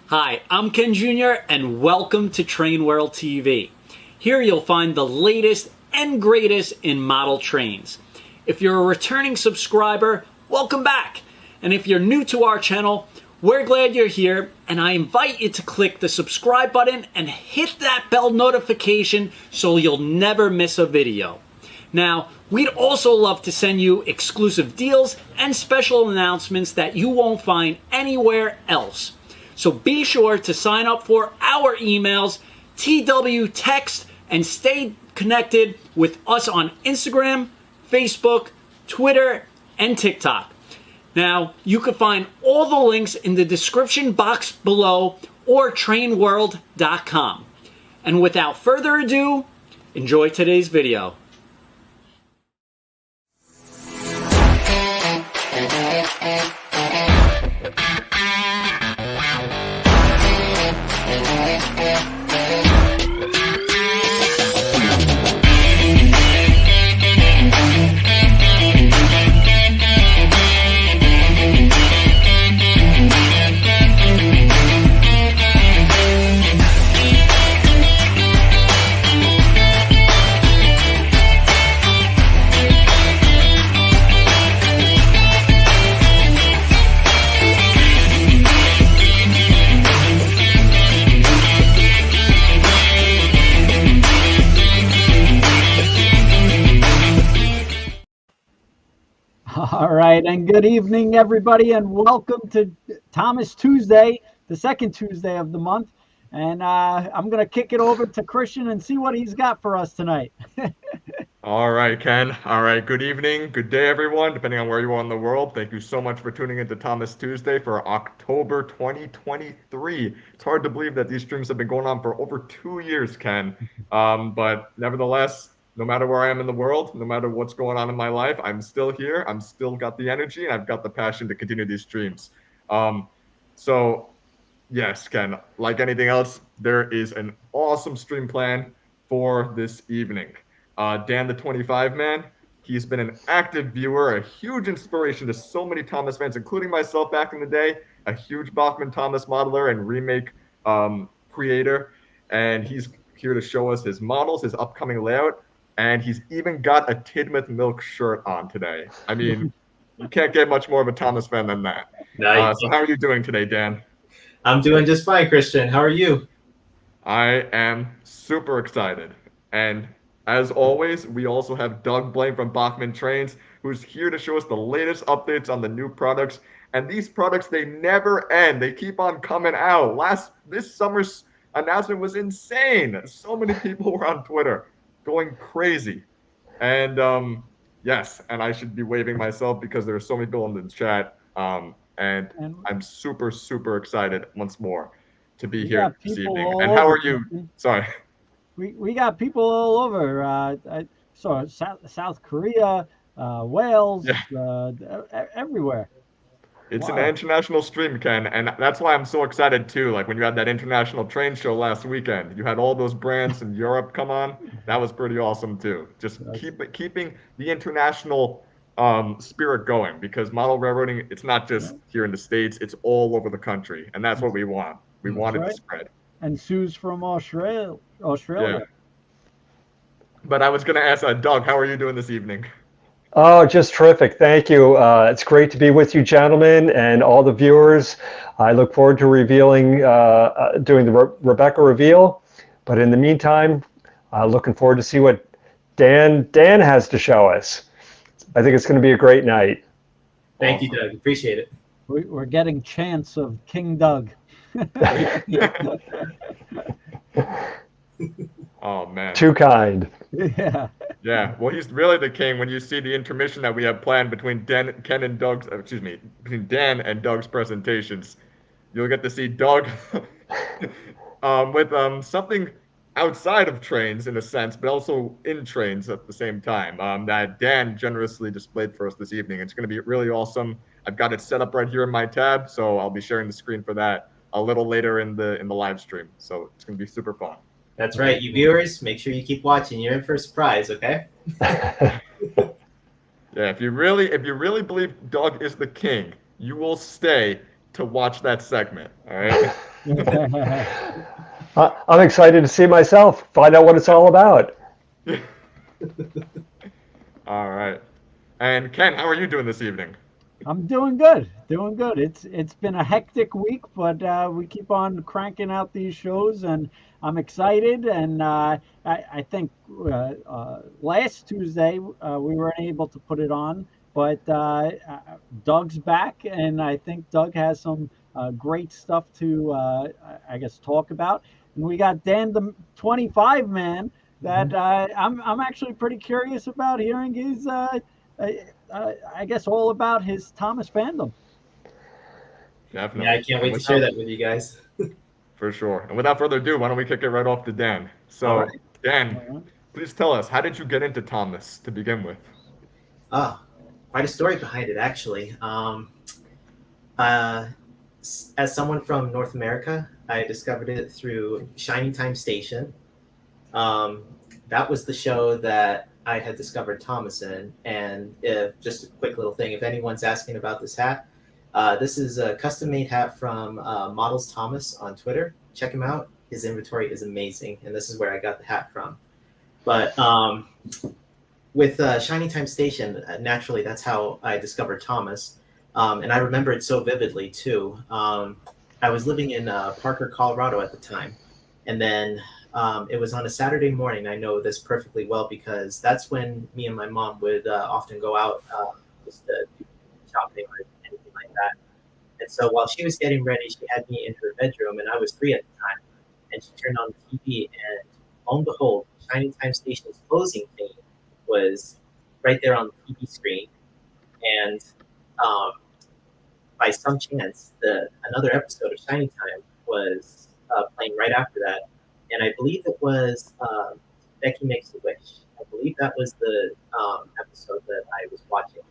Hi, I'm Ken Jr. and welcome to TrainWorld TV. Here you'll find the latest and greatest in model trains. If you're a returning subscriber, welcome back. And if you're new to our channel, we're glad you're here, and I invite you to click the subscribe button and hit that bell notification so you'll never miss a video. Now, we'd also love to send you exclusive deals and special announcements that you won't find anywhere else. So be sure to sign up for our emails, TW Text, and stay connected with us on Instagram, Facebook, Twitter, and TikTok. Now, you can find all the links in the description box below or trainworld.com. And without further ado, enjoy today's video. All right, and good evening, everybody, and welcome to Thomas Tuesday, the second Tuesday of the month. And I'm going to kick it over to Christian and see what he's got for us tonight. All right, Ken. All right, good evening, good day, everyone, depending on where you are in the world. Thank you so much for tuning into Thomas Tuesday for October 2023. It's hard to believe that these streams have been going on for over 2 years, Ken. But nevertheless, no matter where I am in the world, no matter what's going on in my life, I'm still here. I'm still got the energy, and I've got the passion to continue these streams. So, yes, Ken, like anything else, there is an awesome stream plan for this evening. Dan the 25 man, he's been an active viewer, a huge inspiration to so many Thomas fans, including myself back in the day, a huge Bachmann Thomas modeler and remake creator. And he's here to show us his models, his upcoming layout. And he's even got a Tidmouth Milk shirt on today. I mean, you can't get much more of a Thomas fan than that. Nice. So how are you doing today, Dan? I'm doing just fine, Christian. How are you? I am super excited. And as always, we also have Doug Blaine from Bachmann Trains, who's here to show us the latest updates on the new products. And these products, they never end. They keep on coming out. This summer's announcement was insane. So many people were on Twitter going crazy. And yes, and I should be waving myself because there are so many people in the chat. And I'm super, super excited once more to be here this evening. And how are you? Sorry. We got people all over. So South Korea, Wales, everywhere. It's an international stream, Ken, and that's why I'm so excited too. Like when you had that international train show last weekend, you had all those brands in Europe come on. That was pretty awesome too. Just keeping the international spirit going, because model railroading, it's not just here in the States, it's all over the country, and that's what we want. We want it to spread. And Sue's from Australia. Yeah. But I was going to ask Doug, how are you doing this evening? Oh, just terrific. Thank you. It's great to be with you, gentlemen, and all the viewers. I look forward to revealing, doing the Rebecca reveal. But in the meantime, looking forward to see what Dan has to show us. I think it's going to be a great night. Thank you, Doug. Appreciate it. We're getting chants of King Doug. Oh, man. Too kind. Yeah. Yeah, well, he's really the king. When you see the intermission that we have planned between Dan and Doug's presentations, you'll get to see Doug with something outside of trains in a sense, but also in trains at the same time. That Dan generously displayed for us this evening. It's going to be really awesome. I've got it set up right here in my tab, so I'll be sharing the screen for that a little later in the live stream. So it's going to be super fun. That's right. You viewers, make sure you keep watching. You're in for a surprise, okay? Yeah, if you really believe Doug is the king, you will stay to watch that segment. All right. I'm excited to see myself, find out what it's all about. All right. And Ken, how are you doing this evening? I'm doing good, doing good. It's been a hectic week, but we keep on cranking out these shows, and I'm excited. And I think last Tuesday we weren't able to put it on, but Doug's back, and I think Doug has some great stuff to I guess talk about. And we got Dan the 25 man that I'm actually pretty curious about hearing his. I guess all about his Thomas fandom. Definitely. Yeah, I can't wait to share that with you guys. For sure. And without further ado, why don't we kick it right off to Dan? So, All right. Dan, All right. please tell us, how did you get into Thomas to begin with? Quite a story behind it, actually. As someone from North America, I discovered it through Shining Time Station. That was the show that I had discovered Thomas in. And just a quick little thing, if anyone's asking about this hat, this is a custom-made hat from Models Thomas on Twitter. Check him out. His inventory is amazing, and this is where I got the hat from. But with Shining Time Station, naturally, that's how I discovered Thomas. And I remember it so vividly, too. I was living in Parker, Colorado at the time. And then it was on a Saturday morning. I know this perfectly well because that's when me and my mom would often go out just to do shopping or anything like that. And so while she was getting ready, she had me in her bedroom, and I was 3 at the time. And she turned on the TV, and lo and behold, Shining Time Station's closing theme was right there on the TV screen. And by some chance, another episode of Shining Time was playing right after that. And I believe it was Becky Makes a Wish. I believe that was the episode that I was watching.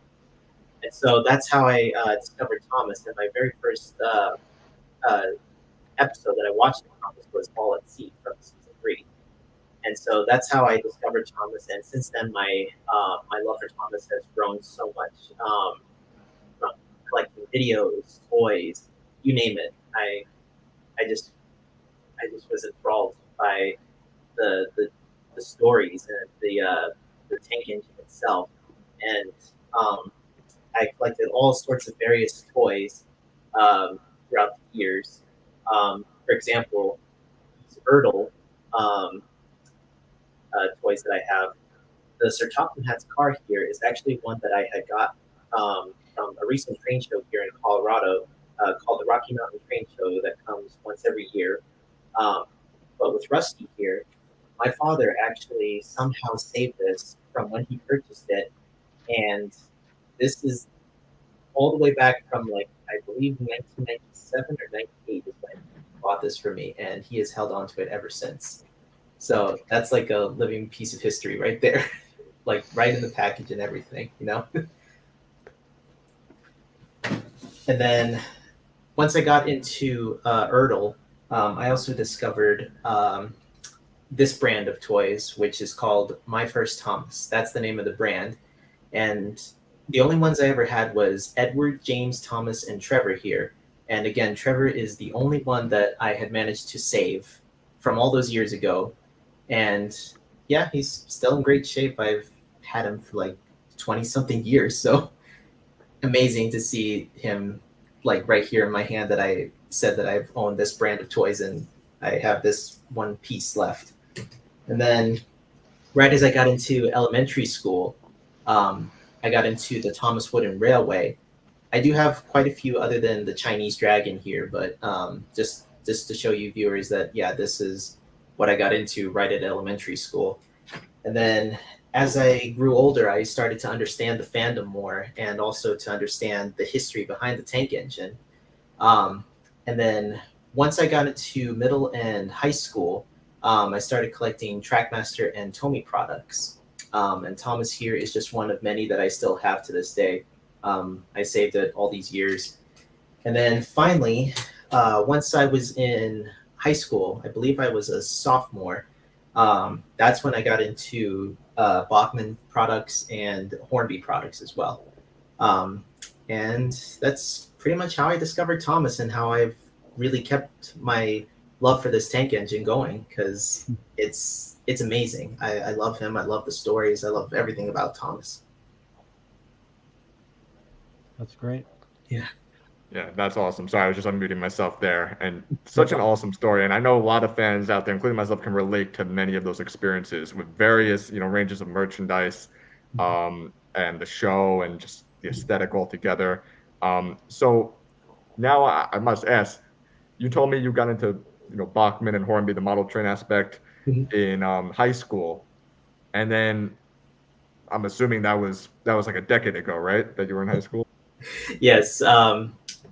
And so that's how I discovered Thomas. And my very first episode that I watched of Thomas was All at Sea from season 3. And so that's how I discovered Thomas. And since then, my love for Thomas has grown so much. From collecting videos, toys, you name it. I just was enthralled by the stories and the tank engine itself. And I collected all sorts of various toys throughout the years. For example, these Erdl toys that I have. The Sir Topham Hatt's car here is actually one that I had got from a recent train show here in Colorado called the Rocky Mountain Train Show that comes once every year. But with Rusty here, my father actually somehow saved this from when he purchased it. And this is all the way back from, like, I believe 1997 or 98 is when he bought this for me. And he has held on to it ever since. So that's like a living piece of history right there. Like right in the package and everything, you know? And then once I got into Erdl, I also discovered this brand of toys, which is called My First Thomas. That's the name of the brand. And the only ones I ever had was Edward, James, Thomas, and Trevor here. And again, Trevor is the only one that I had managed to save from all those years ago. And yeah, he's still in great shape. I've had him for like 20-something years. So amazing to see him like right here in my hand that I said that I've owned this brand of toys and I have this one piece left. And then right as I got into elementary school, I got into the Thomas Wooden Railway. I do have quite a few other than the Chinese Dragon here, but just to show you viewers that, yeah, this is what I got into right at elementary school. And then as I grew older, I started to understand the fandom more and also to understand the history behind the tank engine. And then once I got into middle and high school, I started collecting Trackmaster and Tomy products. And Thomas here is just one of many that I still have to this day. I saved it all these years. And then finally, once I was in high school, I believe I was a sophomore, that's when I got into Bachmann products and Hornby products as well. And that's pretty much how I discovered Thomas and how I've really kept my love for this tank engine going, because it's amazing. I love him. I love the stories. I love everything about Thomas. That's great. Yeah. Yeah, that's awesome. Sorry, I was just unmuting myself there. And such an awesome story. And I know a lot of fans out there, including myself, can relate to many of those experiences with various, ranges of merchandise, and the show and just the aesthetic altogether. So now I must ask, you told me you got into, Bachmann and Hornby, the model train aspect in high school. And then I'm assuming that was like a decade ago, right? That you were in high school? Yes.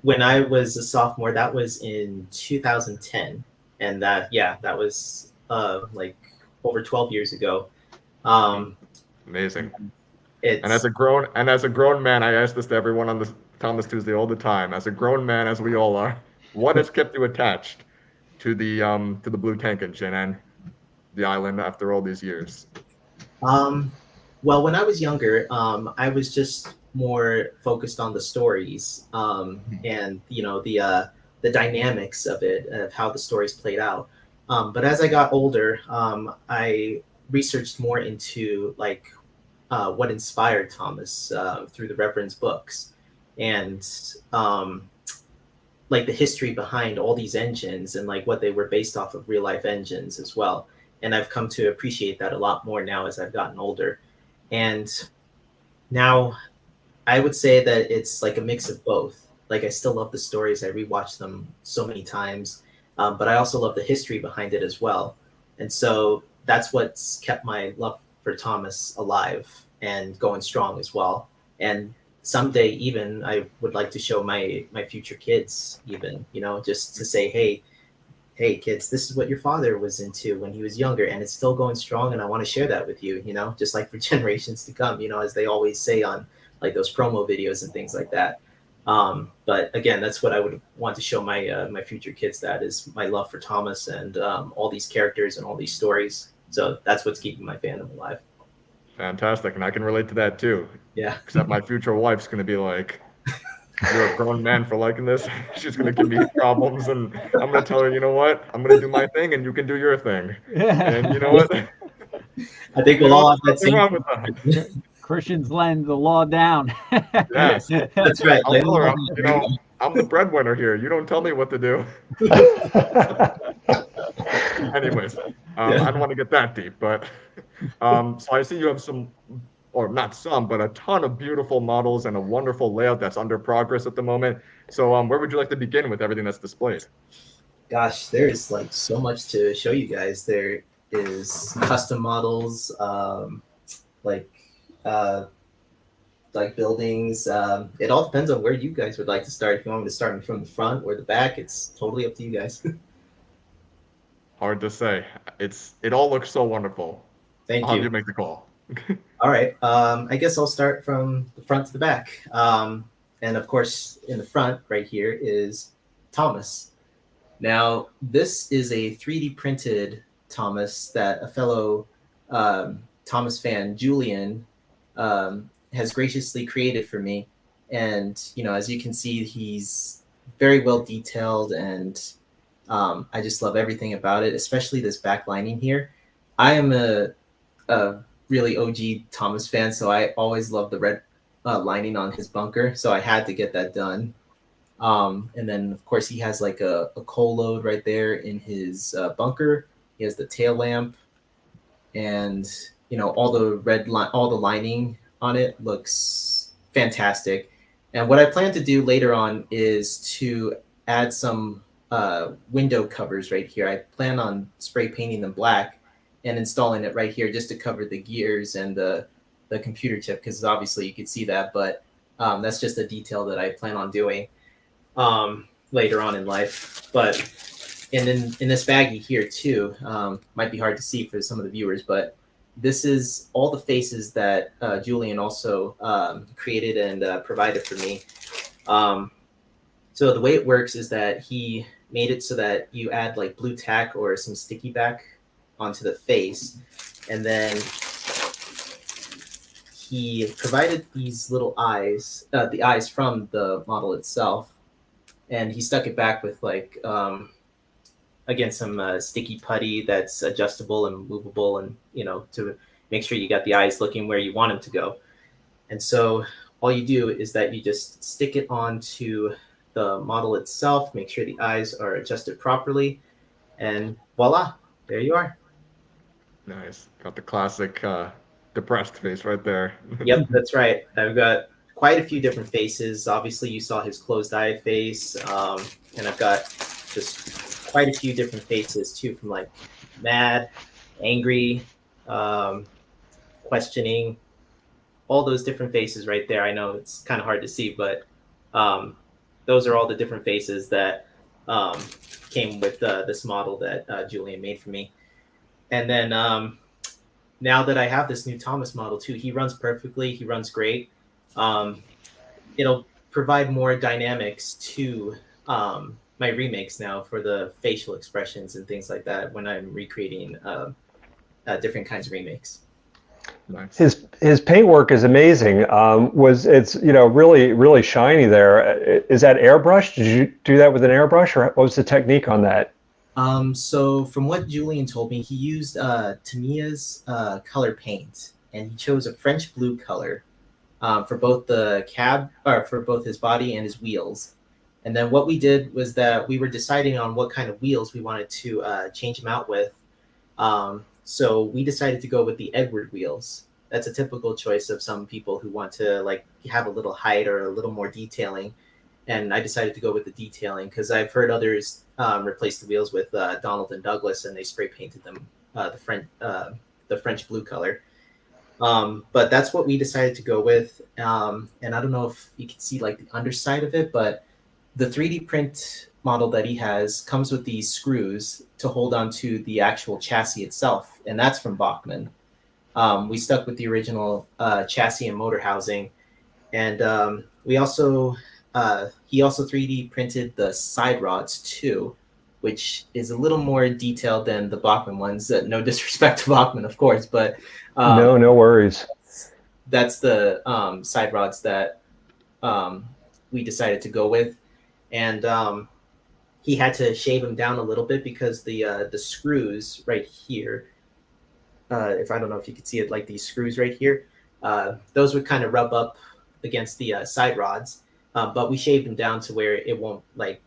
When I was a sophomore, that was in 2010, and that was like over 12 years ago. Amazing. And as a grown man, I ask this to everyone on this Thomas Tuesday all the time. As a grown man, as we all are, what has kept you attached to the blue tank engine and the island after all these years? Well, when I was younger, I was just more focused on the stories, and the dynamics of it, of how the stories played out. But as I got older, I researched more into like what inspired Thomas through the Reverend's books, and like the history behind all these engines and like what they were based off of real life engines as well. And I've come to appreciate that a lot more now as I've gotten older. And now I would say that it's like a mix of both. Like I still love the stories. I rewatch them so many times, but I also love the history behind it as well. And so that's what's kept my love for Thomas alive and going strong as well. And someday even I would like to show my future kids even, just to say, hey kids, this is what your father was into when he was younger, and it's still going strong, and I want to share that with you, just like for generations to come, as they always say on like those promo videos and things like that. But again, that's what I would want to show my future kids, that is my love for Thomas and all these characters and all these stories. So that's what's keeping my fandom alive. Fantastic, and I can relate to that too. Yeah. Except my future wife's going to be like, you're a grown man for liking this. She's going to give me problems, and I'm going to tell her, you know what? I'm going to do my thing, and you can do your thing. And you know what? I think we'll all have that Nothing same. wrong with that. Christian's laying the law down. Yes. That's right. I'll tell her, I'm the breadwinner here. You don't tell me what to do. Anyways, I don't want to get that deep, but so I see you have some, or not some, but a ton of beautiful models and a wonderful layout that's under progress at the moment. So where would you like to begin with everything that's displayed? Gosh, there is like so much to show you guys. There is custom models, like buildings. It all depends on where you guys would like to start. If you want me to start from the front or the back, it's totally up to you guys. Hard to say. It all looks so wonderful. Thank I'll have you. you make the call. All right. I guess I'll start from the front to the back. And of course, in the front right here is Thomas. Now, this is a 3D printed Thomas that a fellow Thomas fan, Julian, has graciously created for me. And, as you can see, he's very well detailed, and I just love everything about it, especially this back lining here. I am a really OG Thomas fan, so I always love the red lining on his bunker, so I had to get that done. And then, of course, he has like a coal load right there in his bunker. He has the tail lamp, and all the lining on it looks fantastic. And what I plan to do later on is to add some window covers right here. I plan on spray painting them black and installing it right here just to cover the gears and the computer chip, because obviously you can see that, but that's just a detail that I plan on doing later on in life. But and in this baggie here too, might be hard to see for some of the viewers, but this is all the faces that Julian also created and provided for me. So the way it works is that he made it so that you add like blue tack or some sticky back onto the face, and then he provided these little eyes, the eyes from the model itself, and he stuck it back with like again some sticky putty that's adjustable and movable, and to make sure you got the eyes looking where you want them to go. And so all you do is that you just stick it onto the model itself, make sure the eyes are adjusted properly, and voila, there you are. Nice. Got the classic depressed face right there. Yep, that's right. I've got quite a few different faces. Obviously, you saw his closed eye face, and I've got just quite a few different faces too, from like mad, angry, questioning, all those different faces right there. I know it's kind of hard to see, but those are all the different faces that came with this model that Julian made for me. And then now that I have this new Thomas model too, he runs perfectly. He runs great. It'll provide more dynamics to my remakes now for the facial expressions and things like that when I'm recreating different kinds of remakes. Nice. His paintwork is amazing. It's really shiny there. Is that airbrush? Did you do that with an airbrush, or what was the technique on that? So from what Julian told me, he used Tamiya's color paint, and he chose a French blue color for both the cab, or for both his body and his wheels. And then what we did was that we were deciding on what kind of wheels we wanted to change him out with. So we decided to go with the Edward wheels. That's a typical choice of some people who want to like have a little height or a little more detailing. And I decided to go with the detailing because I've heard others replace the wheels with Donald and Douglas, and they spray painted them the French blue color. But that's what we decided to go with. And I don't know if you can see like the underside of it, but the 3D print model that he has comes with these screws to hold on to the actual chassis itself, and that's from Bachmann. We stuck with the original chassis and motor housing, and he also 3D printed the side rods too, which is a little more detailed than the Bachmann ones. No disrespect to Bachmann, of course, but No worries. That's the side rods that we decided to go with, and he had to shave them down a little bit because the screws right here, if I don't know if you can see it, like these screws right here, those would kind of rub up against the side rods, but we shaved them down to where it won't like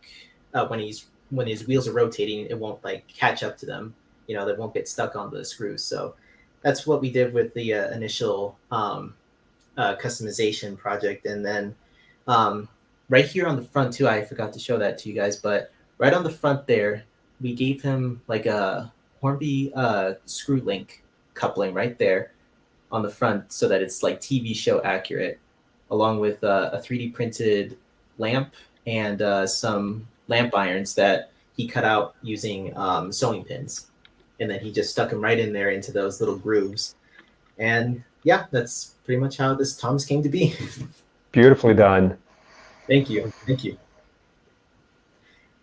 when his wheels are rotating, it won't like catch up to them. They won't get stuck on the screws. So that's what we did with the initial customization project. And then right here on the front too, I forgot to show that to you guys, but right on the front there, we gave him like a Hornby screw link coupling right there on the front so that it's like TV show accurate, along with a 3D printed lamp and some lamp irons that he cut out using sewing pins. And then he just stuck them right in there into those little grooves. And yeah, that's pretty much how this Thomas came to be. Beautifully done. Thank you.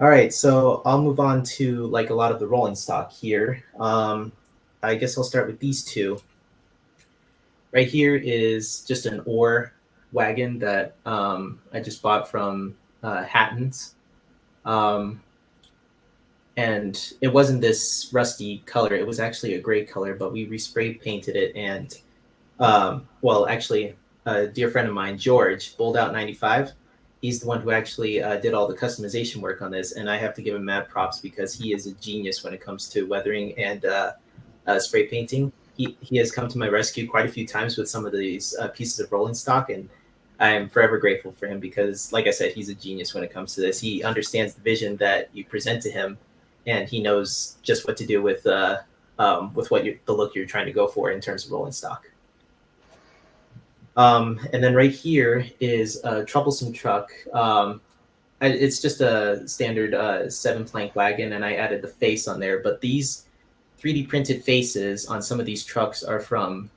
All right, so I'll move on to like a lot of the rolling stock here. I guess I'll start with these two. Right here is just an ore wagon that I just bought from Hatton's. And it wasn't this rusty color. It was actually a gray color, but we respray painted it. And actually, a dear friend of mine, George, Bold Out 95, he's the one who actually did all the customization work on this. And I have to give him mad props because he is a genius when it comes to weathering and spray painting. He has come to my rescue quite a few times with some of these pieces of rolling stock, and I am forever grateful for him because, like I said, he's a genius when it comes to this. He understands the vision that you present to him, and he knows just what to do with the look you're trying to go for in terms of rolling stock. And then right here is a troublesome truck. It's just a standard 7-plank wagon, and I added the face on there. But these 3D printed faces on some of these trucks are from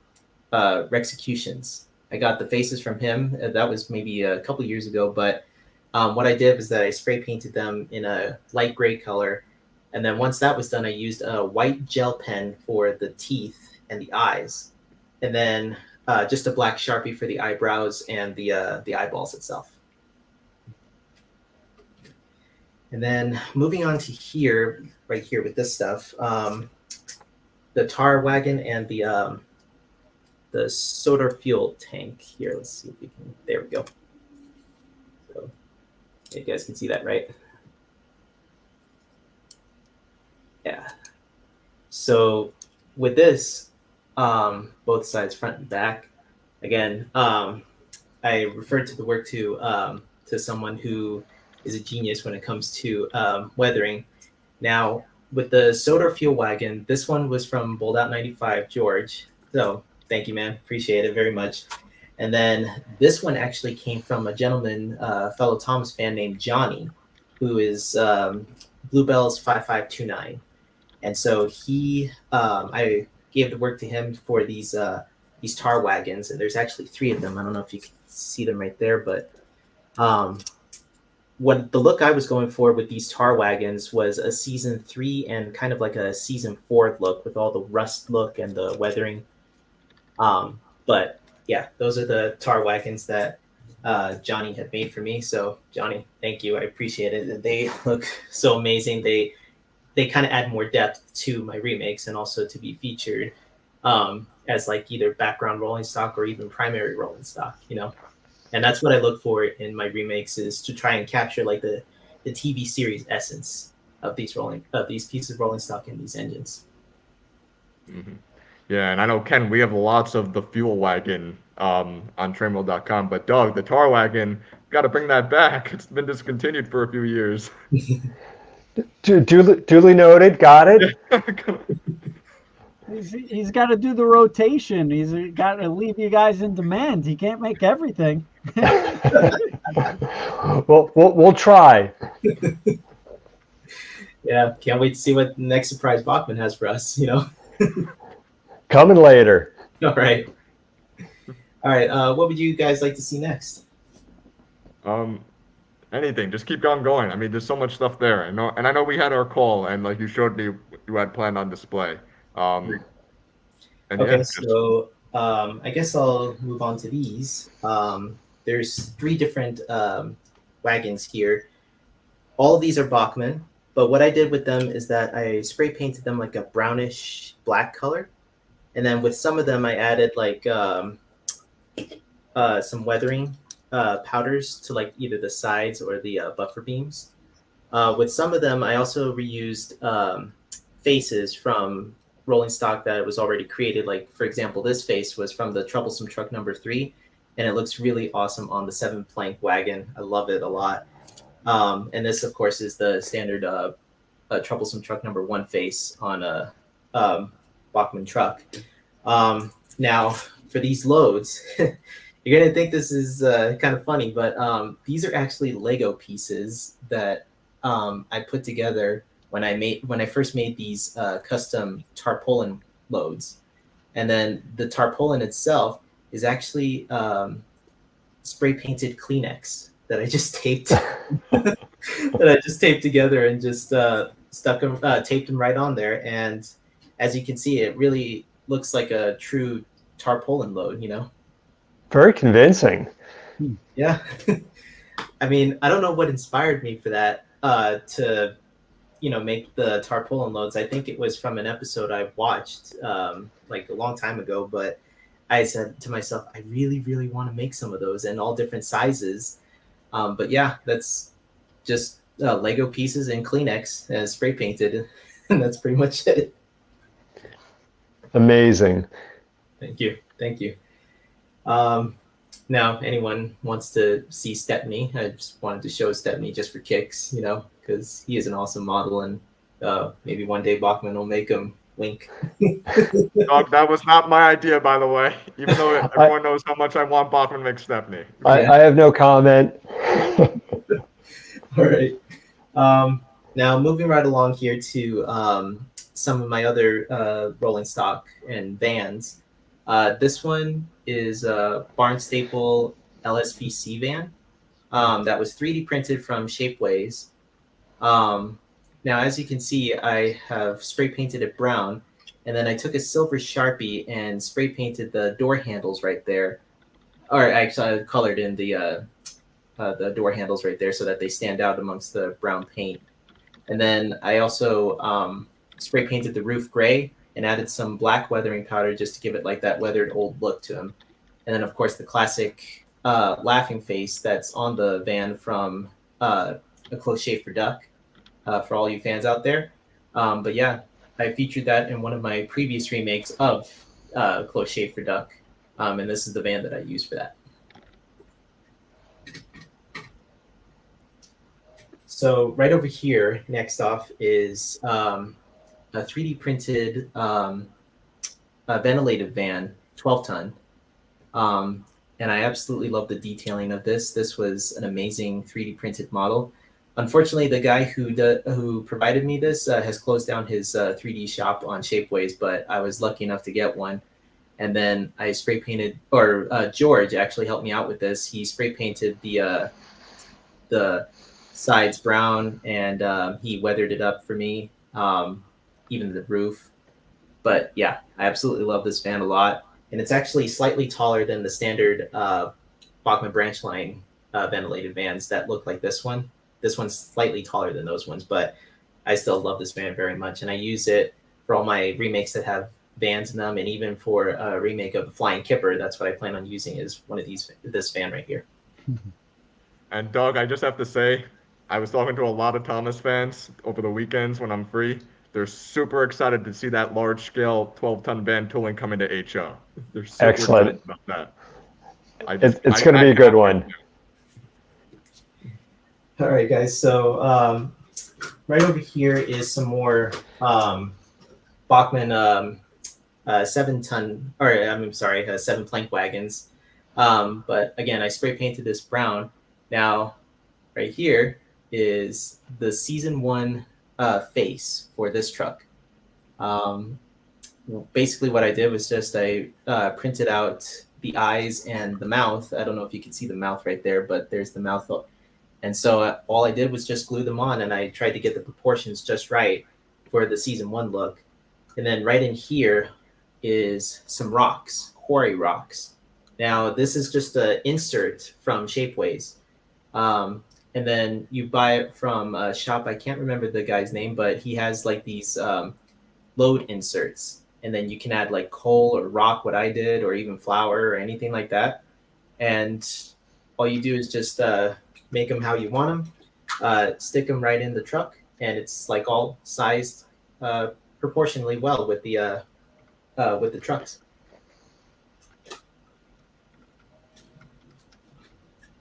Rexecutions. I got the faces from him. That was maybe a couple years ago. But what I did was that I spray painted them in a light gray color. And then once that was done, I used a white gel pen for the teeth and the eyes. And then just a black Sharpie for the eyebrows and the eyeballs itself. And then moving on to here, right here with this stuff, the tar wagon and the soda fuel tank here. Let's see if we can. There we go. So you guys can see that, right? Yeah. So with this, both sides, front and back. Again, I referred to the work to someone who is a genius when it comes to weathering. Now, with the soda fuel wagon, this one was from Bold Out 95, George. So thank you, man. Appreciate it very much. And then this one actually came from a gentleman, fellow Thomas fan named Johnny, who is Bluebells 5529. And so I gave the work to him for these tar wagons, and there's actually 3 of them. I don't know if you can see them right there, but what the look I was going for with these tar wagons was a season 3 and kind of like a season 4 look with all the rust look and the weathering. But yeah, those are the tar wagons that Johnny had made for me. So Johnny, thank you. I appreciate it. They look so amazing. They kind of add more depth to my remakes and also to be featured as like either background rolling stock or even primary rolling stock, you know. And that's what I look for in my remakes, is to try and capture like the TV series essence of these pieces of rolling stock in these engines. Mm-hmm. Yeah, and I know, Ken, we have lots of the fuel wagon on TrainWorld.com, but Doug, the tar wagon, got to bring that back. It's been discontinued for a few years. Duly noted. Got it. He's got to do the rotation. He's got to leave you guys in demand. He can't make everything. Well, we'll try. Yeah, can't wait to see what the next surprise Bachmann has for us, you know. Coming later. All right. What would you guys like to see next? Anything. Just keep on going. I mean, there's so much stuff there. I know we had our call, and like you showed me, you had planned on display. Okay, yeah, so I guess I'll move on to these. There's 3 different wagons here. All of these are Bachmann, but what I did with them is that I spray painted them like a brownish black color. And then with some of them, I added like some weathering powders to like either the sides or the buffer beams. With some of them, I also reused faces from rolling stock that was already created. Like, for example, this face was from the Troublesome Truck number 3, and it looks really awesome on the 7-plank wagon. I love it a lot. And this, of course, is the standard Troublesome Truck number 1 face on a Bachmann truck. Now, for these loads, you're going to think this is kind of funny, but these are actually Lego pieces that I put together when I first made these custom tarpaulin loads. And then the tarpaulin itself is actually spray painted Kleenex that I just taped together and just taped them right on there. And as you can see, it really looks like a true tarpaulin load, you know? Very convincing. Yeah. I mean, I don't know what inspired me for that to make the tarpaulin loads. I think it was from an episode I watched like a long time ago, but I said to myself, I really, really want to make some of those in all different sizes. But yeah, that's just Lego pieces and Kleenex and spray painted, and that's pretty much it. Amazing. Thank you. Now, anyone wants to see Stepney, I just wanted to show Stepney just for kicks, you know, because he is an awesome model, and maybe one day Bachmann will make him wink. Doug, that was not my idea, by the way, even though everyone knows how much I want Bachmann to make Stepney. I have no comment. All right. Now, moving right along here to some of my other rolling stock and vans. This one is a barn staple LSPC van that was 3D printed from Shapeways. Now, as you can see, I have spray painted it brown, and then I took a silver Sharpie and spray painted the door handles right there. Or actually, I colored in the the door handles right there so that they stand out amongst the brown paint. And then I also spray painted the roof gray and added some black weathering powder just to give it like that weathered old look to him. And then, of course, the classic laughing face that's on the van from A Close Shave for Duck, for all you fans out there. But yeah, I featured that in one of my previous remakes of Close Shave for Duck. And this is the van that I used for that. So right over here, next off, is a 3D printed ventilated van, 12-ton. And I absolutely love the detailing of this. This was an amazing 3D printed model. Unfortunately, the guy who provided me this has closed down his 3D shop on Shapeways, but I was lucky enough to get one. And then I spray painted, or George actually helped me out with this. He spray painted the sides brown, and he weathered it up for me, even the roof. But yeah, I absolutely love this van a lot. And it's actually slightly taller than the standard Bachmann branch line ventilated vans that look like this one. This one's slightly taller than those ones, but I still love this van very much. And I use it for all my remakes that have vans in them, and even for a remake of the Flying Kipper. That's what I plan on using, is one of this van right here. And Doug, I just have to say, I was talking to a lot of Thomas fans over the weekends when I'm free. They're super excited to see that large-scale 12-ton van tooling coming to HO. They're super Excellent. excited about that. It's going to be a good one. All right, guys. So right over here is some more Bachmann 7-ton, or I'm sorry, 7 plank wagons. But again, I spray painted this brown. Now, right here is the season 1 face for this truck. Basically what I did was just I printed out the eyes and the mouth. I don't know if you can see the mouth right there, but there's the mouth. And so all I did was just glue them on, and I tried to get the proportions just right for the season 1 look. And then right in here is some rocks, quarry rocks. Now this is just an insert from Shapeways. And then you buy it from a shop. I can't remember the guy's name, but he has like these load inserts. And then you can add like coal or rock, what I did, or even flour or anything like that. And all you do is just make them how you want them, stick them right in the truck, and it's like all sized proportionally well with the trucks.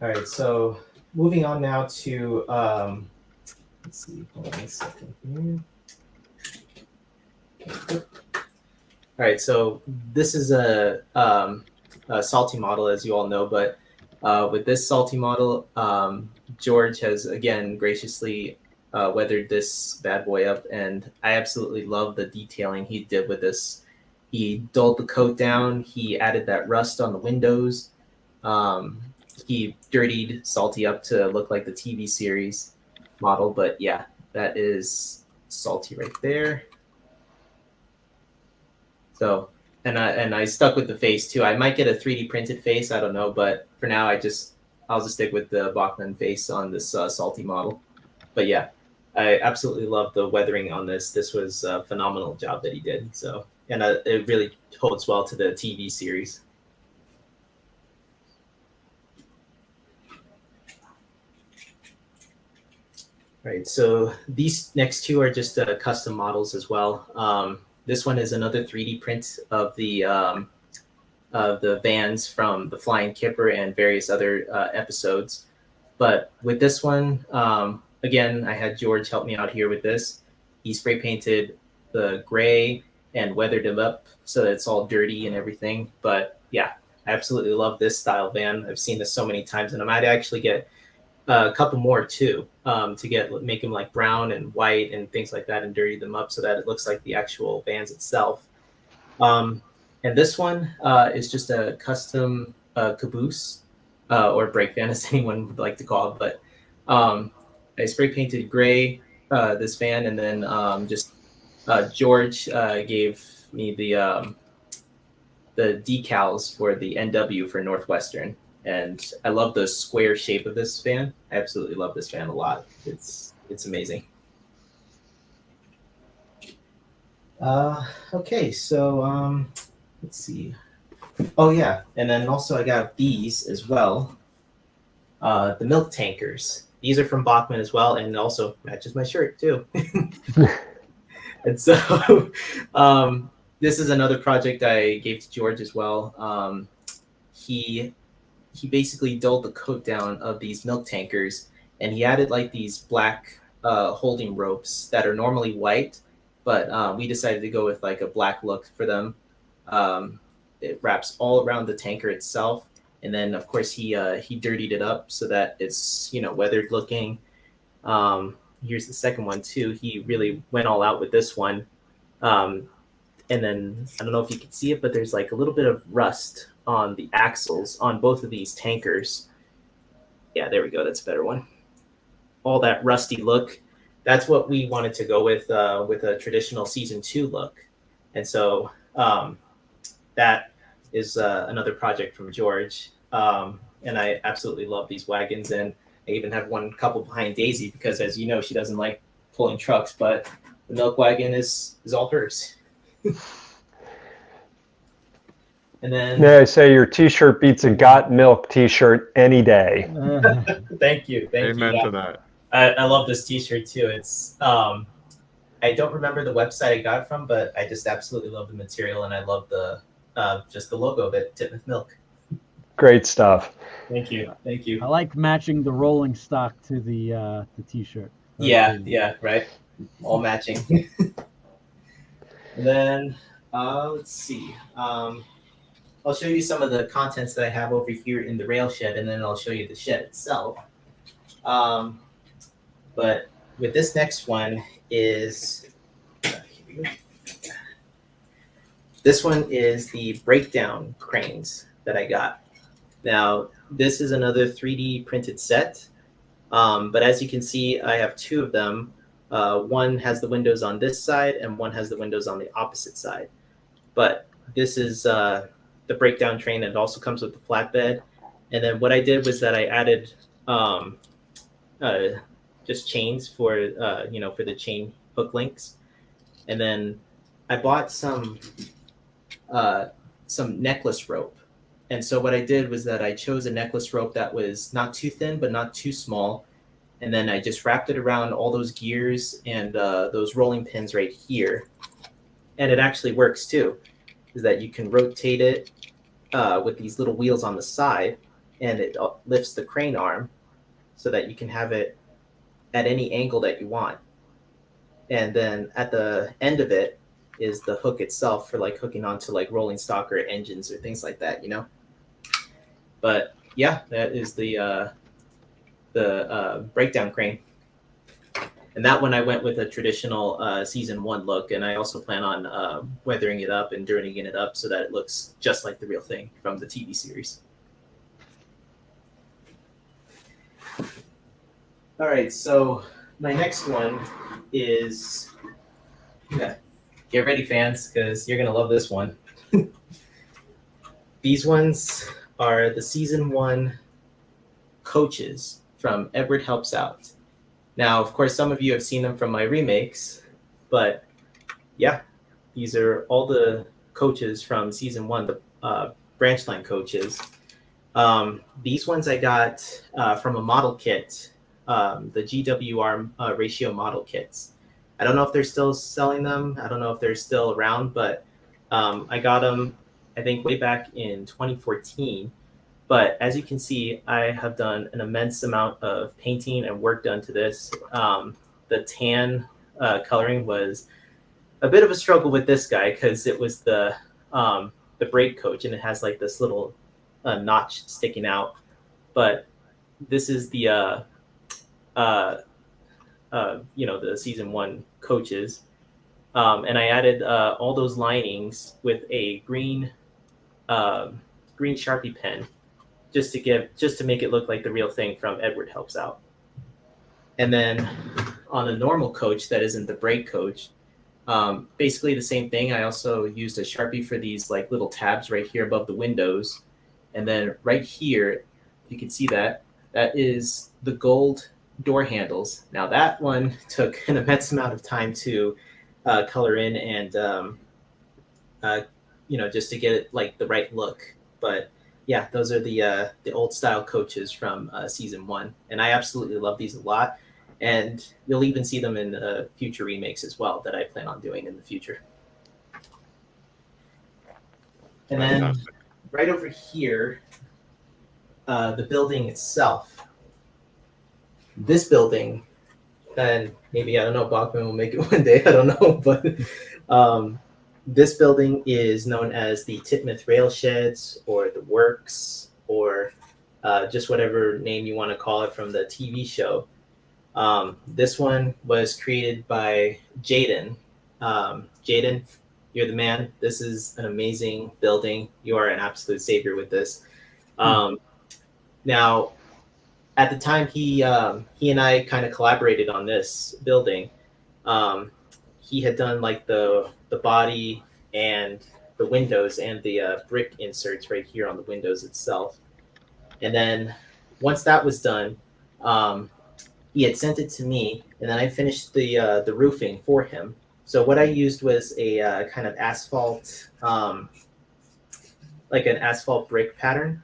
All right, so moving on now to, let's see, hold on a second here. All right, so this is a salty model, as you all know, but with this salty model, George has, again, graciously weathered this bad boy up, and I absolutely love the detailing he did with this. He dulled the coat down, he added that rust on the windows, he dirtied Salty up to look like the TV series model, but yeah, that is Salty right there. So, and I stuck with the face too. I might get a 3D printed face, I don't know, but for now I'll just stick with the Bachmann face on this Salty model. But yeah, I absolutely love the weathering on this. This was a phenomenal job that he did. So, and it really holds well to the TV series. Right, so these next two are just custom models as well. This one is another 3D print of the vans from the Flying Kipper and various other episodes. But with this one, again, I had George help me out here with this. He spray painted the gray and weathered them up so that it's all dirty and everything. But yeah, I absolutely love this style van. I've seen this so many times, and I might actually get a couple more too, to make them like brown and white and things like that, and dirty them up so that it looks like the actual vans itself. And this one is just a custom caboose or brake van, as anyone would like to call it. But I spray painted gray this van, and then George gave me the decals for the NW for Northwestern. And I love the square shape of this fan. I absolutely love this fan a lot. It's amazing. Okay, so let's see. Oh yeah, and then also I got these as well. The milk tankers. These are from Bachmann as well, and also matches my shirt too. And so this is another project I gave to George as well. He basically dulled the coat down of these milk tankers, and he added like these black holding ropes that are normally white, but we decided to go with like a black look for them. It wraps all around the tanker itself, and then of course he dirtied it up so that it's weathered looking. Here's the second one too. He really went all out with this one. And then I don't know if you can see it, but there's like a little bit of rust on the axles on both of these tankers. Yeah, there we go. That's a better one. All that rusty look. That's what we wanted to go with a traditional season 2 look. And so that is another project from George. And I absolutely love these wagons. And I even have one couple behind Daisy because, as you know, she doesn't like pulling trucks, but the milk wagon is all hers. And then May I say your T-shirt beats a Got Milk T-shirt any day. Thank you. Amen to that. I love this T-shirt too. It's I don't remember the website I got it from, but I just absolutely love the material, and I love the just the logo of it, Titmuth Milk. Great stuff. Thank you. I like matching the rolling stock to the T-shirt. Yeah, right. All matching. And then let's see. I'll show you some of the contents that I have over here in the rail shed, and then I'll show you the shed itself. But with this next one is, this one is the breakdown cranes that I got. Now, this is another 3D printed set, but as you can see, I have two of them. One has the windows on this side, and one has the windows on the opposite side. But this is the breakdown train, and it also comes with the flatbed. And then what I did was that I added just chains for for the chain hook links, and then I bought some necklace rope. And so what I did was that I chose a necklace rope that was not too thin but not too small, and then I just wrapped it around all those gears and those rolling pins right here. And it actually works too, is that you can rotate it with these little wheels on the side, and it lifts the crane arm so that you can have it at any angle that you want. And then at the end of it is the hook itself for like hooking onto like rolling stock or engines or things like that, But yeah, that is the breakdown crane. And that one I went with a traditional season 1 look, and I also plan on weathering it up and dirtying it up so that it looks just like the real thing from the TV series. All right, so my next one is, get ready, fans, because you're gonna love this one. These ones are the season 1 coaches from Edward Helps Out. Now, of course, some of you have seen them from my remakes, but yeah, these are all the coaches from season 1, the branch line coaches. These ones I got from a model kit, the GWR ratio model kits. I don't know if they're still selling them. I don't know if they're still around, but I got them, I think, way back in 2014. But as you can see, I have done an immense amount of painting and work done to this. The tan coloring was a bit of a struggle with this guy because it was the brake coach, and it has like this little notch sticking out. But this is the the season 1 coaches, and I added all those linings with a green Sharpie pen, just to make it look like the real thing from Edward Helps Out. And then on the normal coach that isn't the brake coach, basically the same thing. I also used a Sharpie for these like little tabs right here above the windows, and then right here you can see that. That is the gold door handles. Now that one took an immense amount of time to color in and just to get it like the right look. But yeah, those are the old style coaches from season 1, and I absolutely love these a lot. And you'll even see them in future remakes as well that I plan on doing in the future. And then right over here, the building itself. This building, and maybe, I don't know, Bachmann will make it one day, I don't know, but this building is known as the Titmuth Rail Sheds or the Works, or just whatever name you want to call it from the TV show. This one was created by Jaden. Jaden, you're the man. This is an amazing building. You are an absolute savior with this. Now, at the time he and I kind of collaborated on this building. He had done like the body and the windows and the brick inserts right here on the windows itself. And then once that was done, he had sent it to me, and then I finished the roofing for him. So what I used was a kind of asphalt, like an asphalt brick pattern.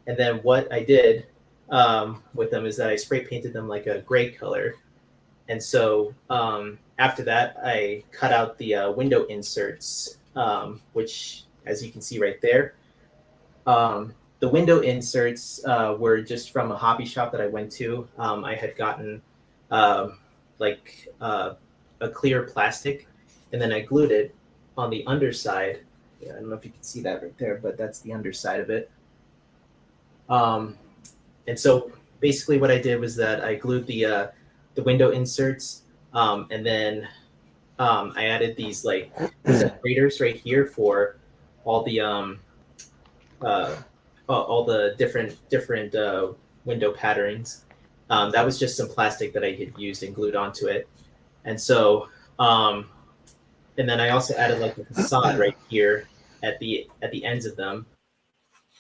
And then what I did with them is that I spray painted them like a gray color. And so after that, I cut out the window inserts, which, as you can see right there, the window inserts were just from a hobby shop that I went to. I had gotten a clear plastic, and then I glued it on the underside. Yeah, I don't know if you can see that right there, but that's the underside of it. And so basically what I did was that I glued the window inserts, and then I added these like separators right here for all the different window patterns. That was just some plastic that I had used and glued onto it. And so, and then I also added like a facade right here at the ends of them.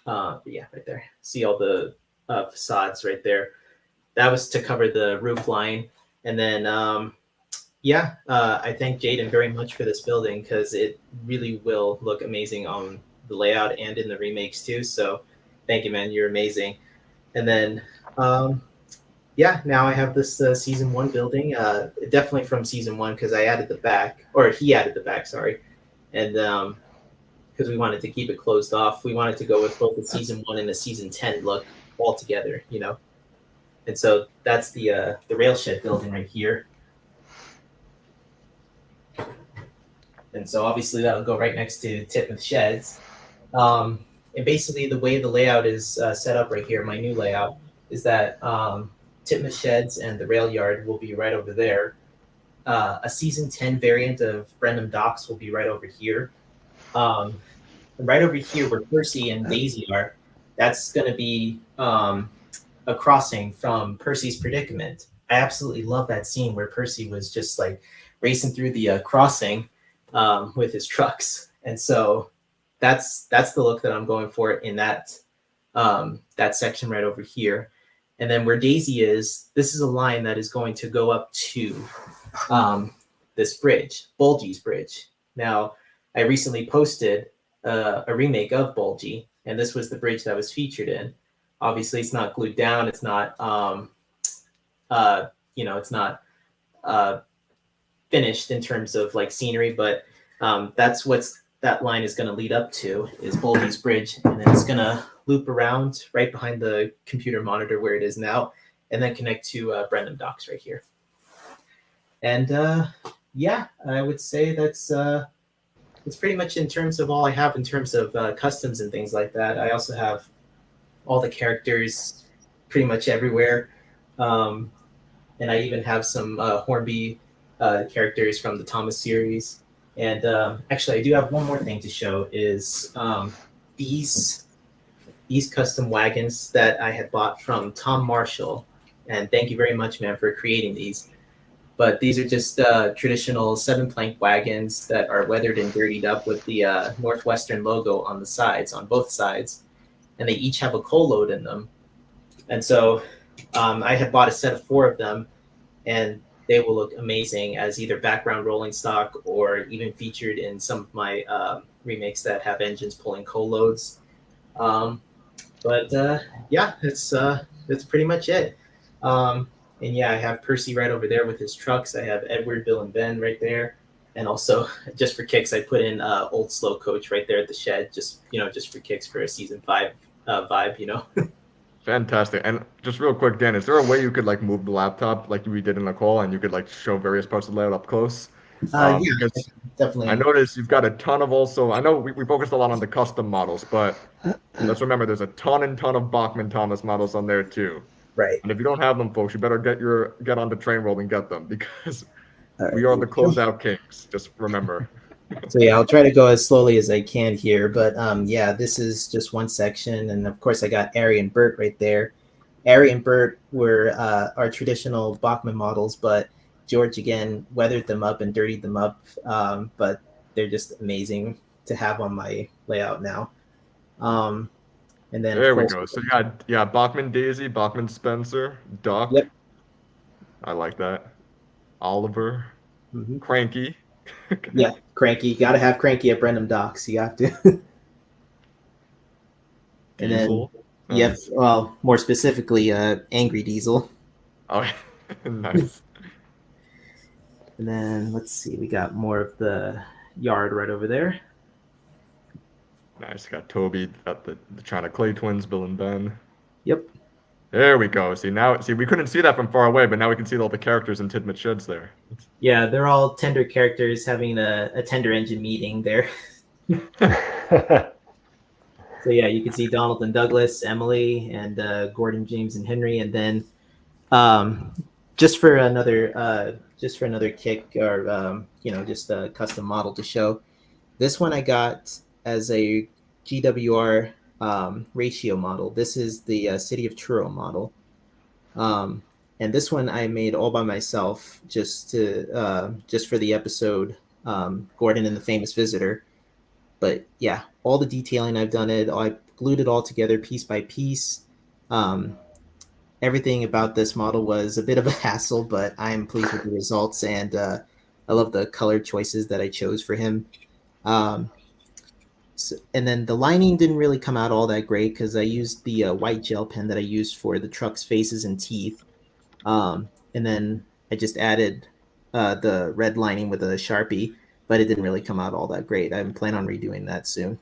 Yeah, right there. See all the facades right there. That was to cover the roof line. And then, I thank Jaden very much for this building because it really will look amazing on the layout and in the remakes too. So thank you, man. You're amazing. And then, now I have this season 1 building, definitely from season 1 because I added the back, or he added the back, sorry. And because we wanted to keep it closed off, we wanted to go with both the season 1 and the season 10 look all together, you know. And so that's the rail shed building right here. And so obviously that'll go right next to Titmuth Sheds. And basically the way the layout is set up right here, my new layout, is that Titmuth Sheds and the rail yard will be right over there. A season 10 variant of Brenham Docks will be right over here. And right over here where Percy and Daisy are, that's going to be a crossing from Percy's predicament. I absolutely love that scene where Percy was just like racing through the crossing with his trucks. And so that's the look that I'm going for in that section right over here. And then where Daisy is, this is a line that is going to go up to this bridge, Bulgy's Bridge. Now, I recently posted a remake of Bulgy, and this was the bridge that was featured in. Obviously, it's not glued down. It's not, it's not finished in terms of like scenery, but that's what's that line is going to lead up to is Bulgy's Bridge, and then it's going to loop around right behind the computer monitor where it is now, and then connect to Brenham Docks right here. And I would say that's pretty much in terms of all I have in terms of customs and things like that. I also have all the characters pretty much everywhere, and I even have some Hornby characters from the Thomas series. And actually, I do have one more thing to show is these custom wagons that I had bought from Tom Marshall. And thank you very much, man, for creating these. But these are just traditional 7-plank wagons that are weathered and dirtied up with the Northwestern logo on the sides, on both sides. And they each have a coal load in them. And so I had bought a set of 4 of them, and they will look amazing as either background rolling stock or even featured in some of my remakes that have engines pulling co-loads. But yeah, that's pretty much it. And yeah, I have Percy right over there with his trucks. I have Edward, Bill, and Ben right there. And also, just for kicks, I put in Old Slow Coach right there at the shed, just for kicks for a season 5 vibe. Fantastic. And just real quick, Dan, is there a way you could like move the laptop like we did in the call, and you could like show various parts of the layout up close? Yeah, Because definitely. I noticed you've got a ton of also. I know we focused a lot on the custom models, but let's remember there's a ton of Bachmann Thomas models on there too. Right. And if you don't have them, folks, you better get onto TrainWorld and get them because All right. we are the closeout kings. Just remember. So yeah, I'll try to go as slowly as I can here. But yeah, this is just one section, and of course I got Ari and Bert right there. Ari and Bert were our traditional Bachmann models, but George again weathered them up and dirtied them up. But they're just amazing to have on my layout now. And then There we go. So you got Bachmann Daisy, Bachmann Spencer, Doc. Yep. I like that. Oliver, Mm-hmm. Cranky. Yeah, Cranky. Got to have Cranky at Brenham Docks. You have to. And Diesel. then, yep. Well, more specifically, Angry Diesel. Oh, nice. And then let's see, we got more of the yard right over there. Nice. Got Toby, got the China Clay twins, Bill and Ben. Yep. There we go. See, we couldn't see that from far away, but now we can see all the characters in Tidmouth Sheds there. Yeah, they're all tender characters having a tender engine meeting there. So yeah, you can see Donald and Douglas, Emily, and Gordon, James, and Henry. And then just for another kick, or just a custom model to show. This one I got as a GWR ratio model. This is the City of Truro model. And this one I made all by myself just for the episode Gordon and the Famous Visitor. But yeah, all the detailing I've done it. I glued it all together piece by piece. Everything about this model was a bit of a hassle, but I'm pleased with the results, and I love the color choices that I chose for him. And then the lining didn't really come out all that great because I used the white gel pen that I used for the truck's faces and teeth. And then I just added the red lining with a Sharpie, but it didn't really come out all that great. I plan on redoing that soon.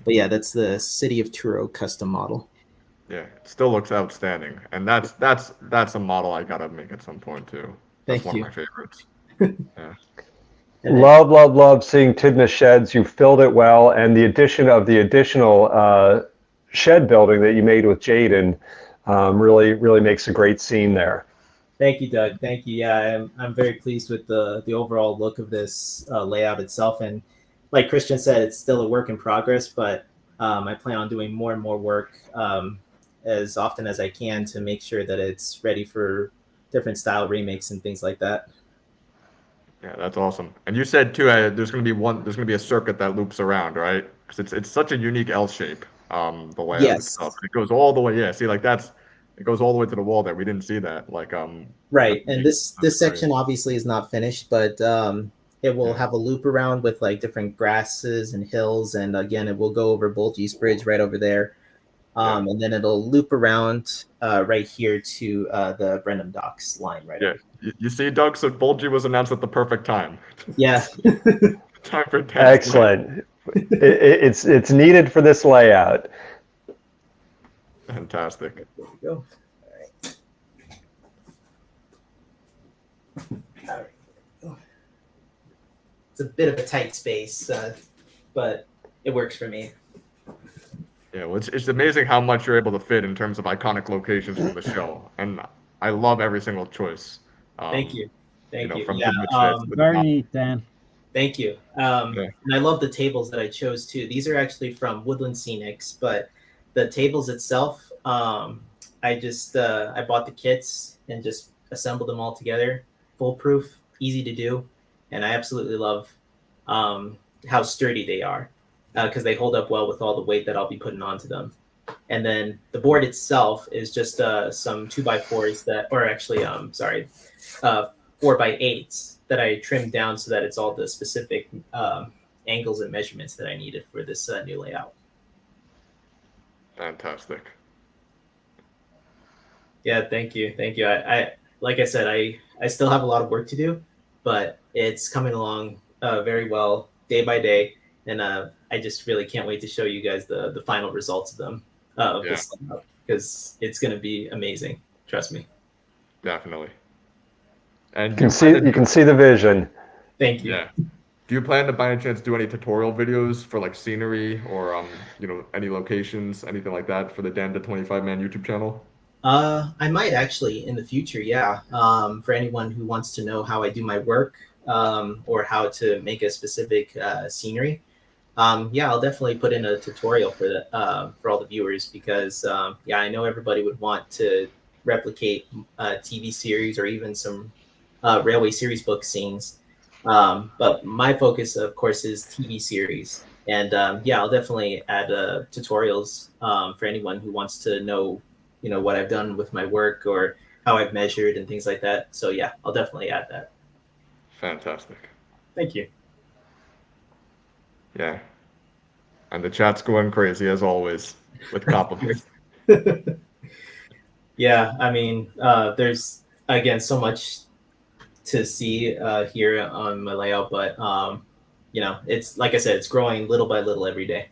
But yeah, that's the City of Truro custom model. Yeah, it still looks outstanding, and that's a model I gotta make at some point too. That's Thank you. One of my favorites. Yeah. Love seeing Tidmouth Sheds. You filled it well, and the addition of the additional shed building that you made with Jaden really makes a great scene there. Thank you, Doug. Thank you. Yeah, I'm very pleased with the overall look of this layout itself. And like Christian said, it's still a work in progress, but I plan on doing more and more work as often as I can to make sure that it's ready for different style remakes and things like that. Yeah, that's awesome. And you said too, there's gonna be a circuit that loops around, right? Because it's such a unique L shape, the layout Yes. itself. It goes all the way. Yeah, see, like it goes all the way to the wall there. We didn't see that. Right. And this section obviously is not finished, but it will have a loop around with like different grasses and hills, and again, it will go over Bulgy's Bridge right over there. And then it'll loop around right here to the Brenham Docks line right over. You see, Doug, so Bulgy was announced at the perfect time. Yeah. Time for test. Excellent. It's needed for this layout. Fantastic. There we go. All right. All right. It's a bit of a tight space, but it works for me. Yeah, well, it's amazing how much you're able to fit in terms of iconic locations from the show, and I love every single choice. Thank you. Thank you. From Yeah, very neat, Dan. Thank you. And I love the tables that I chose too. These are actually from Woodland Scenics, but the tables itself, I bought the kits and just assembled them all together. Foolproof, easy to do, and I absolutely love how sturdy they are because they hold up well with all the weight that I'll be putting onto them. And then the board itself is just some 2x4s that, or actually, 4x8s that I trimmed down so that it's all the specific angles and measurements that I needed for this new layout. Fantastic. Yeah, thank you. I like I said, I still have a lot of work to do, but it's coming along very well day by day, and I just really can't wait to show you guys the final results of them of this because it's going to be amazing. Trust me. Definitely. And You can see the vision. Thank you. Yeah. Do you plan to, by any chance, do any tutorial videos for like scenery or any locations, anything like that for the Dan the 25 Man YouTube channel? I might actually in the future, yeah. For anyone who wants to know how I do my work or how to make a specific scenery, yeah, I'll definitely put in a tutorial for all the viewers because yeah, I know everybody would want to replicate TV series or even some railway series book scenes. But my focus, of course, is TV series. And yeah, I'll definitely add tutorials for anyone who wants to know, what I've done with my work or how I've measured and things like that. So yeah, I'll definitely add that. Fantastic. Thank you. Yeah. And the chat's going crazy as always with compliments. Yeah, I mean, there's again so much to see here on my layout, but it's like I said, it's growing little by little every day.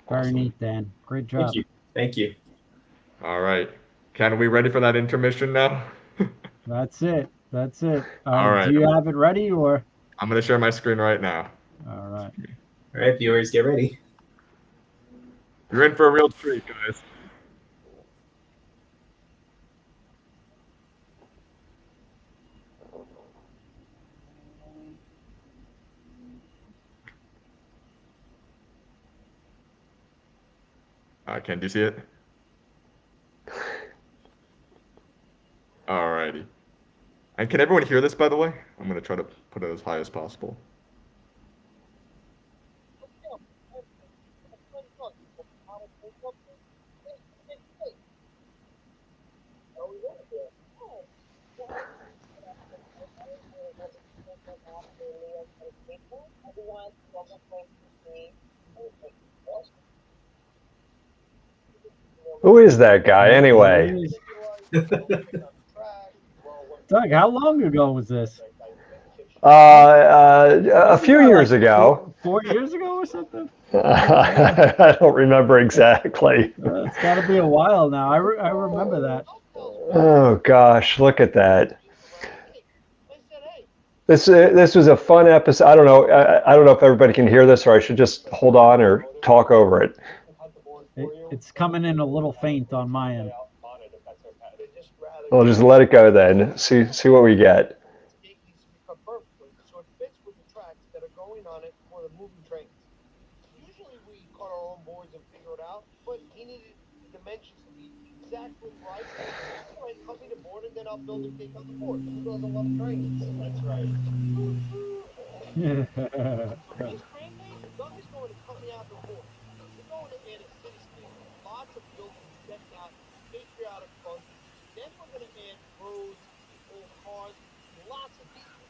Very Awesome. neat, Dan. Great job. Thank you. All right. Ken, are we ready for that intermission now? That's it. All right. Do you have it ready or? I'm going to share my screen right now. All right. All right, viewers, get ready. You're in for a real treat, guys. Ken, do you see it? Alrighty. And can everyone hear this, by the way? I'm going to try to put it as high as possible. Who is that guy anyway? Doug, how long ago was this? A few years ago. 4 years ago or something? I don't remember exactly. It's got to be a while now. I remember that. Oh gosh, look at that. This was a fun episode. I don't know if everybody can hear this, or I should just hold on or talk over it. It's coming in a little faint on my end. We'll just let it go then. See what we get. Usually we cut our own boards and figure it out, but he needed dimensions to be exactly right. All right, cut me the board and then I'll build a cake on the board. Who doesn't love trains? That's right. This train day, Doug is going to cut me out the board. We're going to add a cityscape, lots of buildings decked out, patriotic fun. Then we're going to add roads, old cars, lots of people.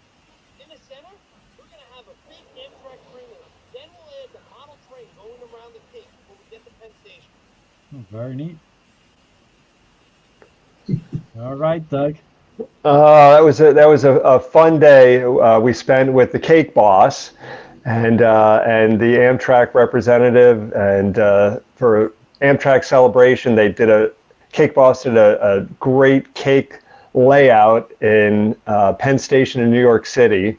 In the center, we're going to have a big Amtrak train line. Then we'll add the model train going around the Cape before we get to Penn Station. Very neat. All right, Doug. That was a fun day we spent with the Cake Boss and the Amtrak representative, and for Amtrak celebration Cake Boss did a great cake layout in Penn Station in New York City.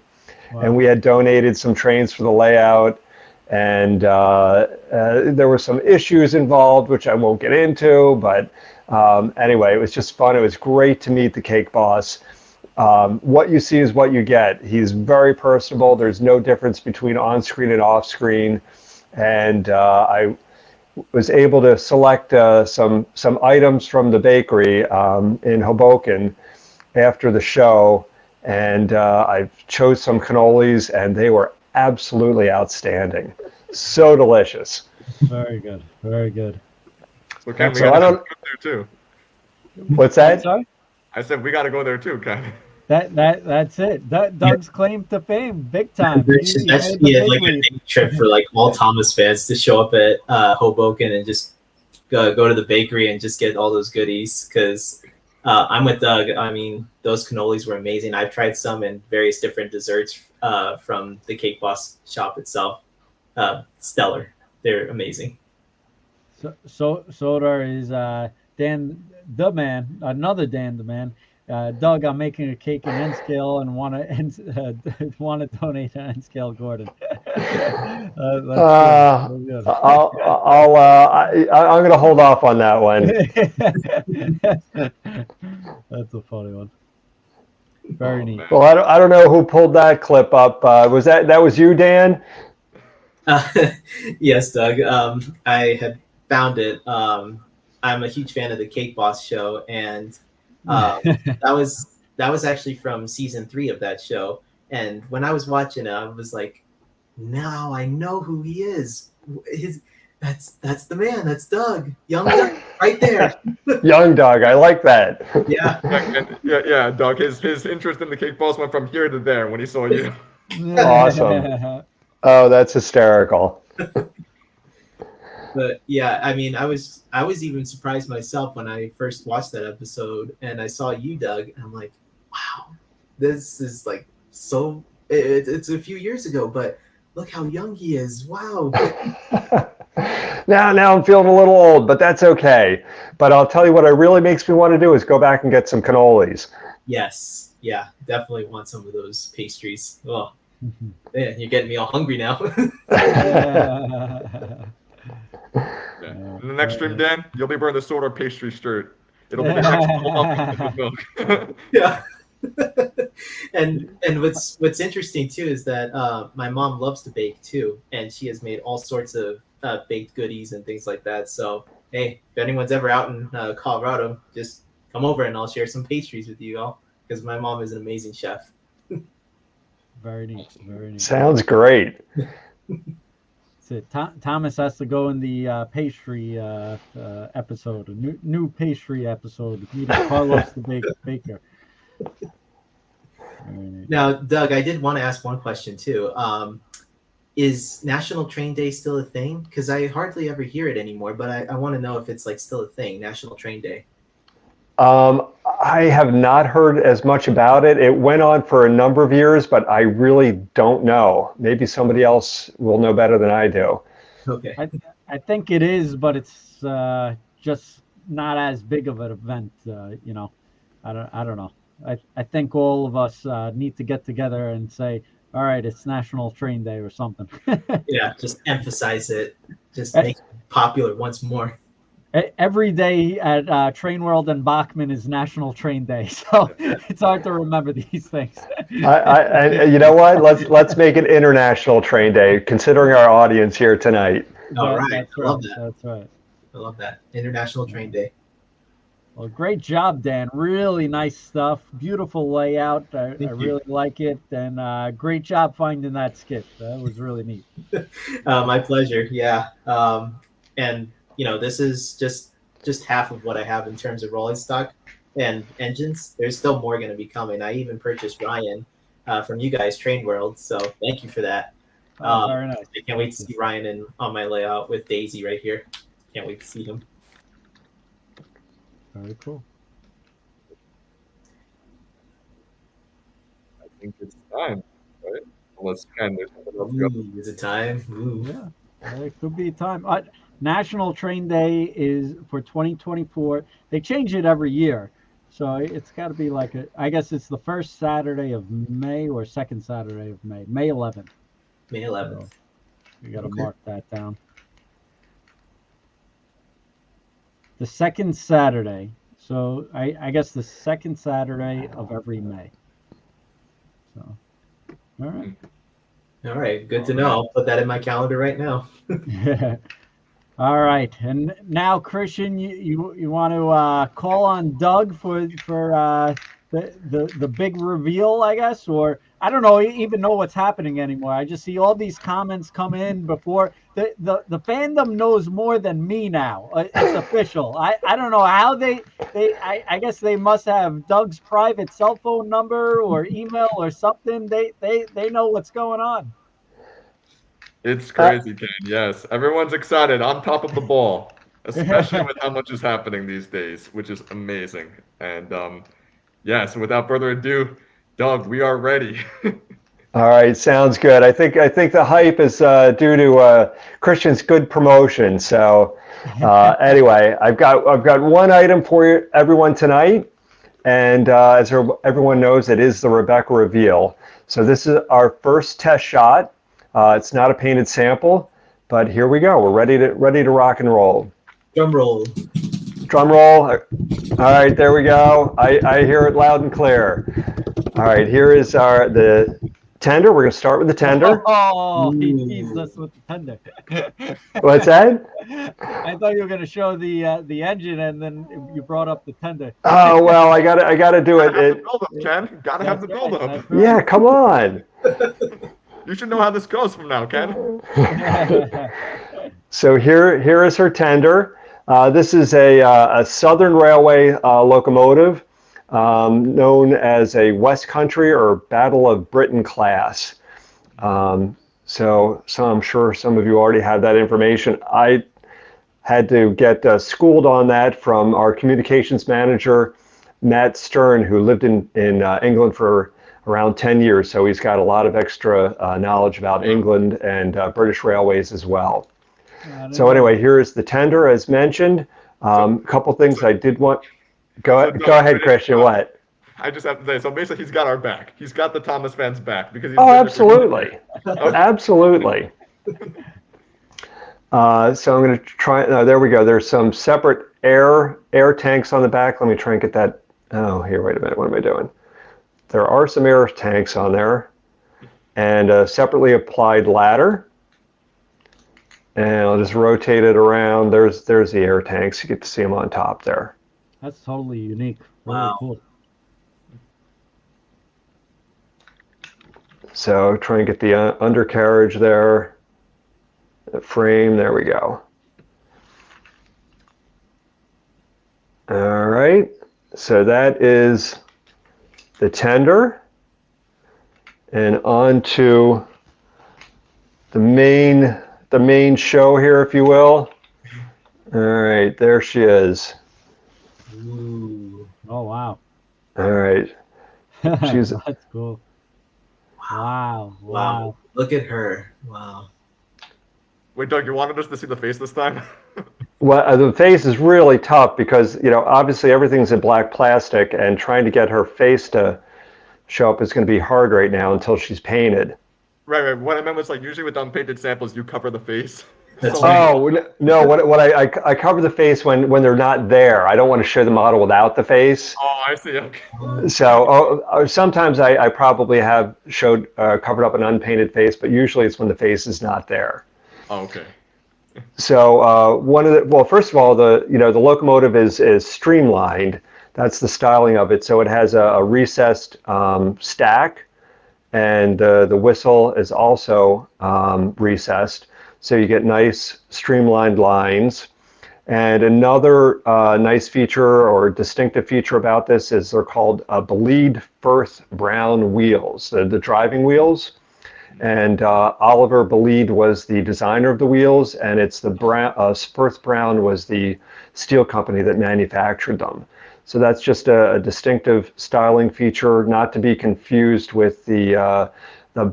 Wow. And we had donated some trains for the layout, and there were some issues involved, which I won't get into, but anyway, it was just fun. It was great to meet the Cake Boss. What you see is what you get. He's very personable. There's no difference between on-screen and off-screen, and I was able to select some items from the bakery in Hoboken after the show, and I chose some cannolis, and they were absolutely outstanding. So delicious. Very good. Very good. So Ken, we So I gotta don't. go there too. What's that? Sorry? I said we gotta go there too, Ken. That's it. Doug's claim to fame, big time. That should be like a big trip for like all Thomas fans to show up at Hoboken and just go to the bakery and just get all those goodies. Because I'm with Doug. I mean, those cannolis were amazing. I've tried some and various different desserts from the Cake Boss shop itself. Stellar. They're amazing. So there is Dan the Man, another Dan the Man. Doug, I'm making a cake in N scale and want to donate to N scale Gordon. I'm going to hold off on that one. That's a funny one. Very neat. Well, I don't know who pulled that clip up. Was that was you, Dan? Yes, Doug. I had found it. I'm a huge fan of the Cake Boss show, and that was actually from season 3 of that show. And when I was watching it, I was like, now I know who he is. That's the man. That's Doug. Young Doug, right there. Young Doug. I like that. Yeah. Yeah, Doug. His interest in the Cake Boss went from here to there when he saw you. Awesome. Oh, that's hysterical. But yeah, I mean, I was even surprised myself when I first watched that episode and I saw you, Doug, and I'm like, wow, this is like so. It's a few years ago, but look how young he is. Wow. Now I'm feeling a little old, but that's okay. But I'll tell you what, it really makes me want to do is go back and get some cannolis. Yes, yeah, definitely want some of those pastries. Oh, man, you're getting me all hungry now. Yeah. In the next stream, Dan, you'll be wearing the sort of pastry shirt. It'll be the next milk. Yeah. and what's interesting too is that my mom loves to bake too, and she has made all sorts of baked goodies and things like that. So hey, if anyone's ever out in Colorado, just come over and I'll share some pastries with you all, because my mom is an amazing chef. Very neat. Very neat. Sounds great. So Thomas has to go in the pastry episode, a new pastry episode. Meeting Carlos the baker. Now, Doug, I did want to ask one question too. Is National Train Day still a thing? Because I hardly ever hear it anymore, but I want to know if it's like still a thing, National Train Day. I have not heard as much about it. It went on for a number of years, but I really don't know. Maybe somebody else will know better than I do. Okay. I think it is, but it's just not as big of an event. You know, I don't know. I think all of us need to get together and say, all right, it's National Train Day or something. Yeah, just emphasize it. Just make it popular once more. Every day at TrainWorld and Bachmann is National Train Day, so it's hard to remember these things. I you know what? Let's make it International Train Day, considering our audience here tonight. All right, That's I love right. that. That's right. I love that. International Train Day. Well, great job, Dan. Really nice stuff. Beautiful layout. I really like it, and great job finding that skit. That was really neat. My pleasure. Yeah, and you know, this is just half of what I have in terms of rolling stock and engines. There's still more going to be coming. I even purchased Ryan from you guys, TrainWorld. So thank you for that. Very nice. I can't wait to see Ryan on my layout with Daisy right here. Can't wait to see him. Very cool. I think it's time, right? Unless Ken, there's something else. Ooh, is it time? Ooh. Yeah, it could be time. National Train Day is for 2024. They change it every year, so it's got to be like I guess it's the first Saturday of May or second Saturday of May. May 11th. May 11th. So we got to mark that down. The second Saturday. So I guess the second Saturday of every May. So, all right. All right, good to know. I'll put that in my calendar right now. All right, and now Christian, you want to call on Doug for the big reveal, I guess, or I don't know even know what's happening anymore. I just see all these comments come in before the fandom knows more than me now. It's official. I don't know how I guess they must have Doug's private cell phone number or email or something. They know what's going on. It's crazy, Ken. Yes, everyone's excited, on top of the ball, especially with how much is happening these days, which is amazing. And yes, without further ado, Doug, we are ready. All right, sounds good. I think the hype is due to Christian's good promotion. So anyway, I've got one item for you, everyone tonight, and as everyone knows, it is the Rebecca reveal. So this is our first test shot. It's not a painted sample, but here we go. We're ready to rock and roll. Drum roll. Drum roll. All right, there we go. I hear it loud and clear. All right, here is the tender. We're going to start with the tender. Oh, he teased us with the tender. What's that? I thought you were going to show the engine, and then you brought up the tender. Oh well, I gotta do it. Build up, Ken. Gotta have the build up. Yeah, come on. You should know how this goes from now, Ken. So here is her tender. This is a Southern Railway locomotive known as a West Country or Battle of Britain class. So I'm sure some of you already have that information. I had to get schooled on that from our communications manager, Matt Stern, who lived in England for around 10 years. So he's got a lot of extra knowledge about England and British railways as well. So anyway, here is the tender as mentioned. A couple things I did want. Go ahead, Christian. What? I just have to say, so basically, he's got our back. He's got the Thomas fans' back because. Absolutely, absolutely. So I'm going to try. There we go. There's some separate air tanks on the back. Let me try and get that. Oh, here. Wait a minute. What am I doing? There are some air tanks on there, and a separately applied ladder. And I'll just rotate it around. There's the air tanks. You get to see them on top there. That's totally unique. Wow. Really cool. So try and get the undercarriage there, the frame. There we go. All right. So that is the tender, and on to the main show here, if you will. All right, there she is. Ooh. Oh wow. All right. She's That's cool. Wow. Look at her. Wow. Wait, Doug, you wanted us to see the face this time? Well, the face is really tough because, obviously everything's in black plastic, and trying to get her face to show up is going to be hard right now until she's painted. Right. What I meant was, like, usually with unpainted samples, you cover the face. That's So, right. No, what I cover the face when they're not there. I don't want to show the model without the face. Oh, I see. Okay. So sometimes I probably have covered up an unpainted face, but usually it's when the face is not there. Oh, okay. So first of all, the locomotive is streamlined. That's the styling of it. So it has a recessed stack, and the whistle is also recessed. So you get nice streamlined lines. And another nice feature or distinctive feature about this is they're called Bleed Firth Brown wheels, the driving wheels. And Oliver Bleed was the designer of the wheels, and it's Firth Brown was the steel company that manufactured them. So that's just a distinctive styling feature, not to be confused with the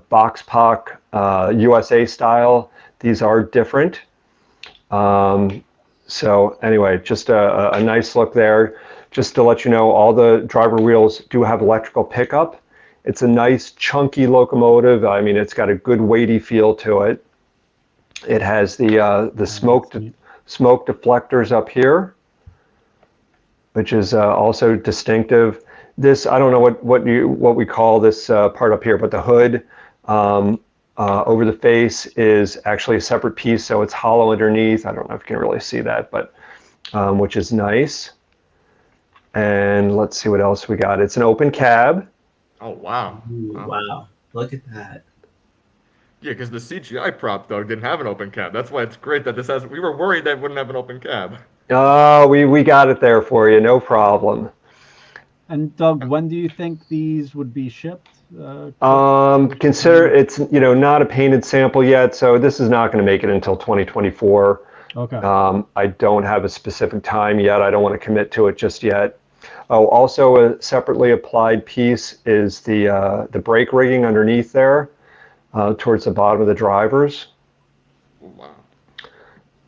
Box Pock USA style. These are different. So anyway, just a nice look there. Just to let you know, all the driver wheels do have electrical pickup. It's a nice chunky locomotive. I mean, it's got a good weighty feel to it. It has the smoke deflectors up here, which is also distinctive. This, I don't know what we call this part up here, but the hood over the face is actually a separate piece, so it's hollow underneath. I don't know if you can really see that, but which is nice. And let's see what else we got. It's an open cab. Oh, wow. Ooh, wow. Look at that. Yeah, because the CGI prop, though, didn't have an open cab. That's why it's great that this has. We were worried that it wouldn't have an open cab. Oh, we got it there for you. No problem. And Doug, when do you think these would be shipped? Consider it's, not a painted sample yet, so this is not going to make it until 2024. Okay. I don't have a specific time yet. I don't want to commit to it just yet. Oh, also a separately applied piece is the brake rigging underneath there, towards the bottom of the drivers. Wow.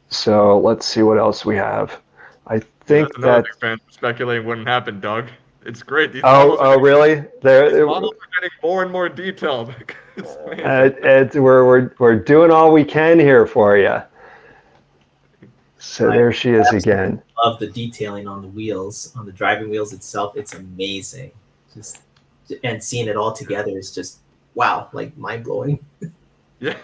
So let's see what else we have. I think That's another that. big fan speculating wouldn't happen, Doug. It's great. These Really? These models are getting more and more detailed. We're doing all we can here for you. So there she is again. Love the detailing on the wheels, on the driving wheels itself. It's amazing. And seeing it all together is just wow, like mind blowing. Yeah.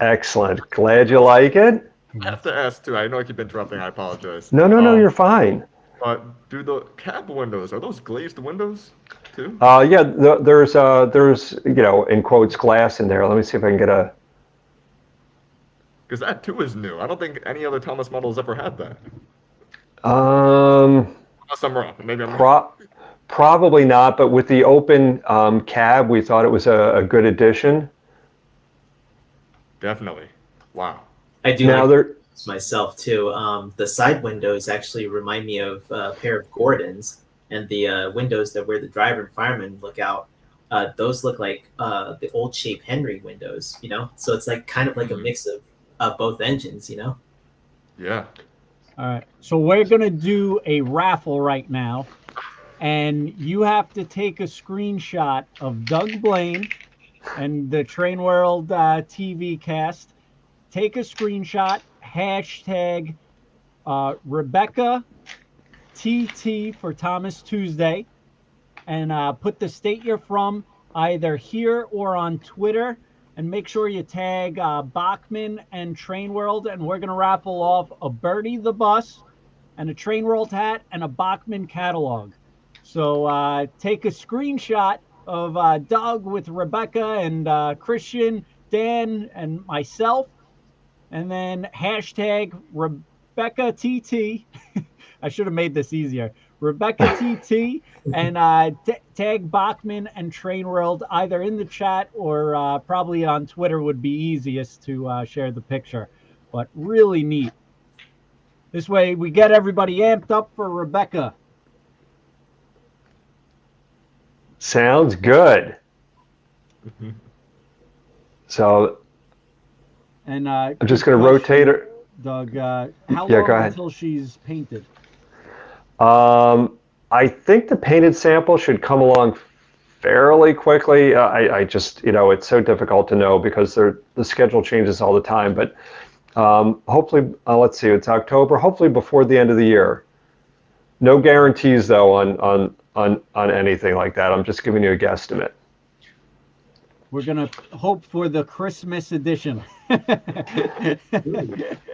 Excellent. Glad you like it. I have to ask too. I know I keep interrupting. I apologize. No, you're fine. But do the cab windows, are those glazed windows too? Yeah, there's in quotes glass in there. Let me see if I can get a. Because that too is new. I don't think any other Thomas model has ever had that. Unless I'm wrong. Maybe I'm wrong. Probably not, but with the open cab, we thought it was a good addition. Definitely. Wow. I do now like this myself too. The side windows actually remind me of a pair of Gordons, and the windows that where the driver and fireman look out. Those look like the old shape Henry windows, So it's like kind of like a mix of both engines, Yeah. All right. So we're going to do a raffle right now. And you have to take a screenshot of Doug Blaine and the TrainWorld TV cast. Take a screenshot, hashtag Rebecca TT for Thomas Tuesday, and put the state you're from either here or on Twitter. And make sure you tag Bachmann and TrainWorld, and we're going to raffle off a Birdie the Bus and a TrainWorld hat and a Bachmann catalog. So take a screenshot of Doug with Rebecca and Christian, Dan, and myself, and then hashtag Rebecca TT. I should have made this easier. Rebecca TT, and tag Bachmann and TrainWorld either in the chat or probably on Twitter would be easiest to share the picture. But really neat. This way we get everybody amped up for Rebecca. Sounds good. So, and I'm just going to rotate her. Doug, how long go ahead. until she's painted? I think the painted sample should come along fairly quickly. I just, it's so difficult to know because the schedule changes all the time. But hopefully, let's see, it's October. Hopefully before the end of the year. No guarantees though on anything like that. I'm just giving you a guesstimate. We're gonna hope for the Christmas edition.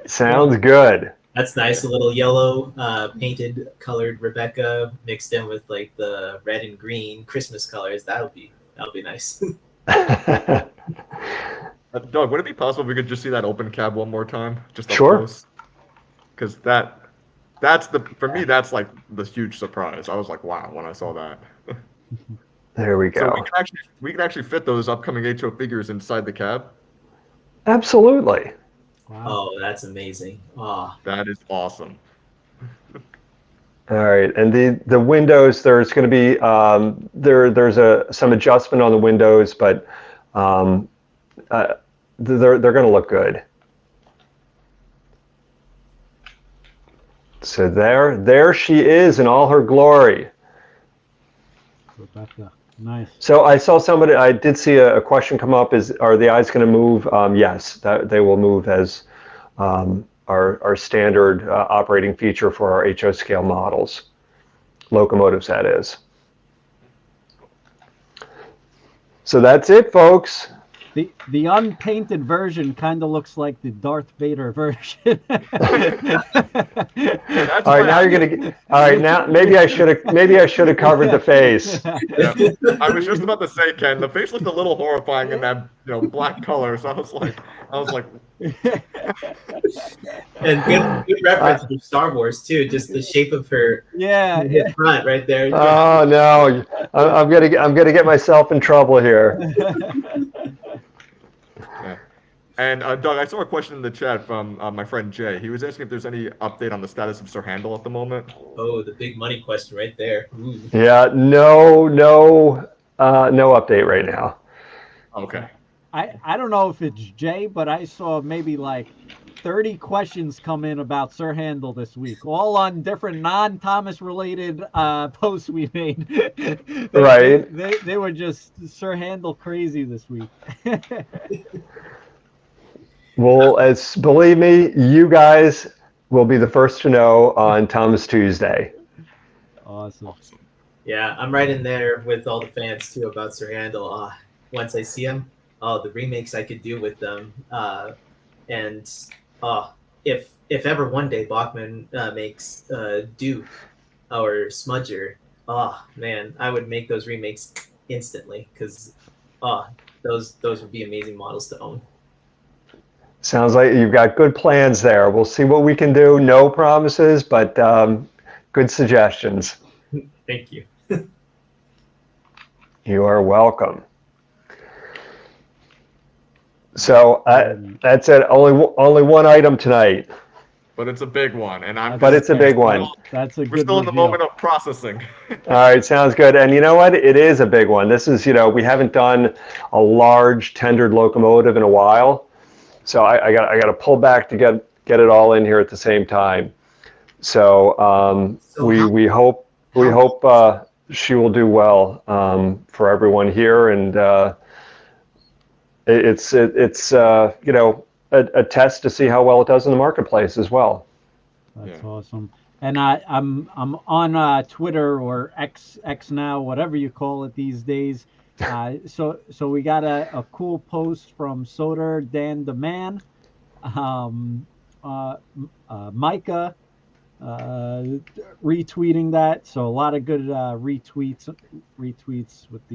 Sounds good. That's nice. A little yellow painted colored Rebecca mixed in with like the red and green Christmas colors. That'll be nice. Doug, would it be possible if we could just see that open cab one more time? Just up Sure. close? Because for me, that's like the huge surprise. I was like, wow, when I saw that. There we go. So we can actually fit those upcoming HO figures inside the cab. Absolutely. Wow. Oh, that's amazing. Oh. That is awesome. All right, and the windows, there's going to be there's some adjustment on the windows, but they're going to look good. So there she is in all her glory. Rebecca, nice. So I did see a question come up: are the eyes going to move? Yes, that they will move as our standard operating feature for our HO scale models, locomotives, that is. So that's it, folks. The unpainted version kind of looks like the Darth Vader version. That's All right, why now you're gonna. All right, now maybe I should have covered the face. Yeah. I was just about to say, Ken, the face looked a little horrifying in that black color. So I was like, And good reference to Star Wars too. Just the shape of her yeah. front right there. Oh no, I'm gonna get myself in trouble here. yeah. And Doug, I saw a question in the chat from my friend Jay. He was asking if there's any update on the status of Sir Handel at the moment. Oh, the big money question right there. Ooh. Yeah, no update right now. Okay. I don't know if it's Jay, but I saw maybe like 30 questions come in about Sir Handel this week, all on different non-Thomas related posts we made. They were just Sir Handel crazy this week. Well, believe me, you guys will be the first to know on Thomas Tuesday. Awesome. Yeah, I'm right in there with all the fans too about Sir Handel. Once I see him, the remakes I could do with them, and if ever one day Bachmann makes Duke or Smudger, man, I would make those remakes instantly because those would be amazing models to own. Sounds like you've got good plans there. We'll see what we can do. No promises, but good suggestions. Thank you. You are welcome. So that's it. Only one item tonight. But it's a big one, and But it's a big one. That's a good We're still in the moment of processing. All right, sounds good. And you know what? It is a big one. This is, we haven't done a large tendered locomotive in a while. So I got to pull back to get it all in here at the same time. So we hope she will do well for everyone here, and it's a test to see how well it does in the marketplace as well. That's awesome. And I'm on Twitter or X now, whatever you call it these days. So we got a cool post from Soder Dan the Man, Micah retweeting that. So a lot of good retweets with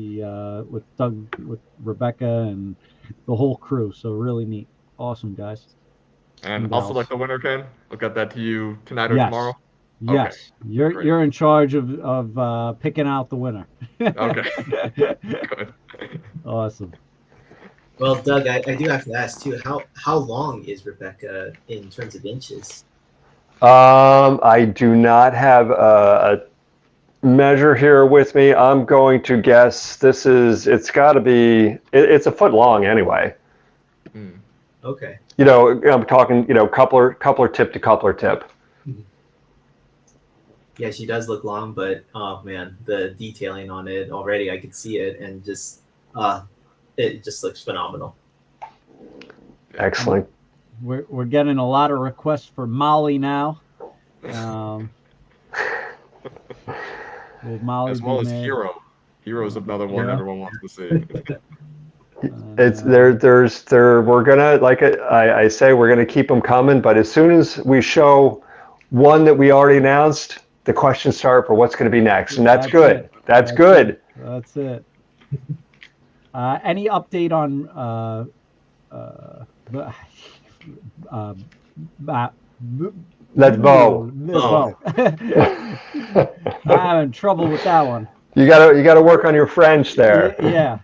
Doug, with Rebecca, and the whole crew. So really neat, awesome guys. And I'll select the winner, Ken. I'll get that to you tonight or tomorrow. Yes, okay. You're in charge of picking out the winner. Okay. Good. Awesome. Well, Doug, I do have to ask too. How long is Rebecca in terms of inches? I do not have a measure here with me. I'm going to guess it's got to be. It's a foot long anyway. Okay. I'm talking. Coupler tip to coupler tip. Yeah, she does look long, but oh man, the detailing on it already, I could see it, and just it just looks phenomenal. Excellent. We're getting a lot of requests for Molly now. Will Molly as well as mad? Hero. Hero's another one everyone wants to see. It's we're gonna, like I say, we're gonna keep them coming, but as soon as we show one that we already announced, the questions start for what's going to be next, and that's good. That's good. That's it. Any update on That's Bo. I'm having trouble with that one. You gotta work on your French there. Yeah.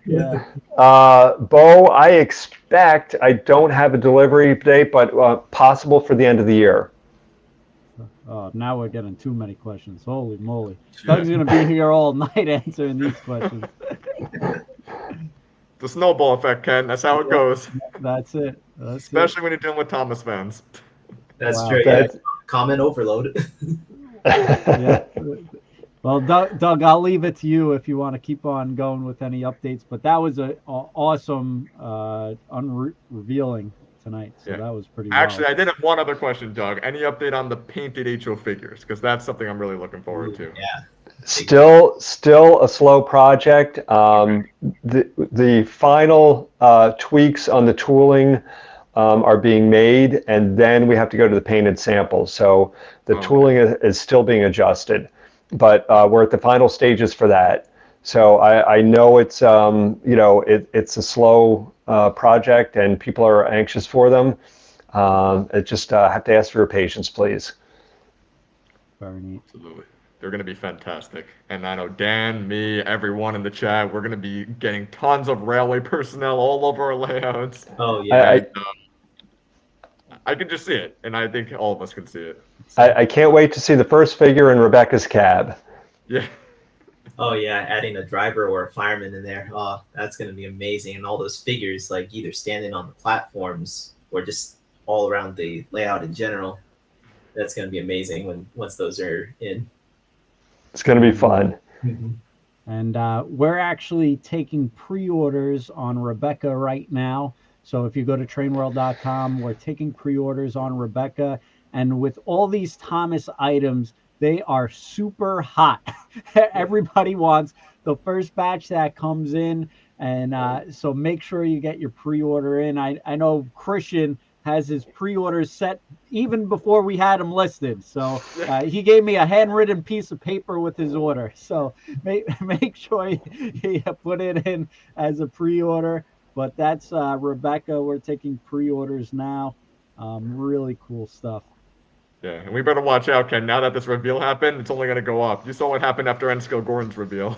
Bo, I expect, I don't have a delivery date, but possible for the end of the year. Oh, now we're getting too many questions. Holy moly. Doug's going to be here all night answering these questions. The snowball effect, Ken. That's how it goes. That's it. Especially when you're dealing with Thomas fans. That's true. Yeah. Comment overload. Yeah. Well, Doug, I'll leave it to you if you want to keep on going with any updates. But that was an awesome unrevealing tonight. So that was pretty Actually, wild. I did have one other question, Doug. Any update on the painted HO figures? Because that's something I'm really looking forward to. Yeah. Still a slow project. The final tweaks on the tooling are being made, and then we have to go to the painted samples. So the tooling is still being adjusted, but we're at the final stages for that. So I know it's it's a slow project, and people are anxious for them. It just have to ask for your patience, please. Very neat. Absolutely. They're going to be fantastic. And I know Dan, me, everyone in the chat, we're going to be getting tons of railway personnel all over our layouts. Oh yeah. I can just see it, and I think all of us can see it. So, I can't wait to see the first figure in Rebecca's cab. yeah. Oh yeah, adding a driver or a fireman in there. Oh, that's gonna be amazing. And all those figures, like either standing on the platforms or just all around the layout in general. That's gonna be amazing once those are in. It's going to be fun. Mm-hmm. And we're actually taking pre-orders on Rebecca right now. So if you go to trainworld.com, we're taking pre-orders on Rebecca. And with all these Thomas items, they are super hot. Everybody wants the first batch that comes in. And so make sure you get your pre-order in. I know Christian has his pre-orders set even before we had him listed. So he gave me a handwritten piece of paper with his order. So make sure you put it in as a pre-order. But that's Rebecca. We're taking pre-orders now. Really cool stuff. Yeah, and we better watch out, Ken. Now that this reveal happened, it's only going to go up. You saw what happened after N-Scale Gordon's reveal.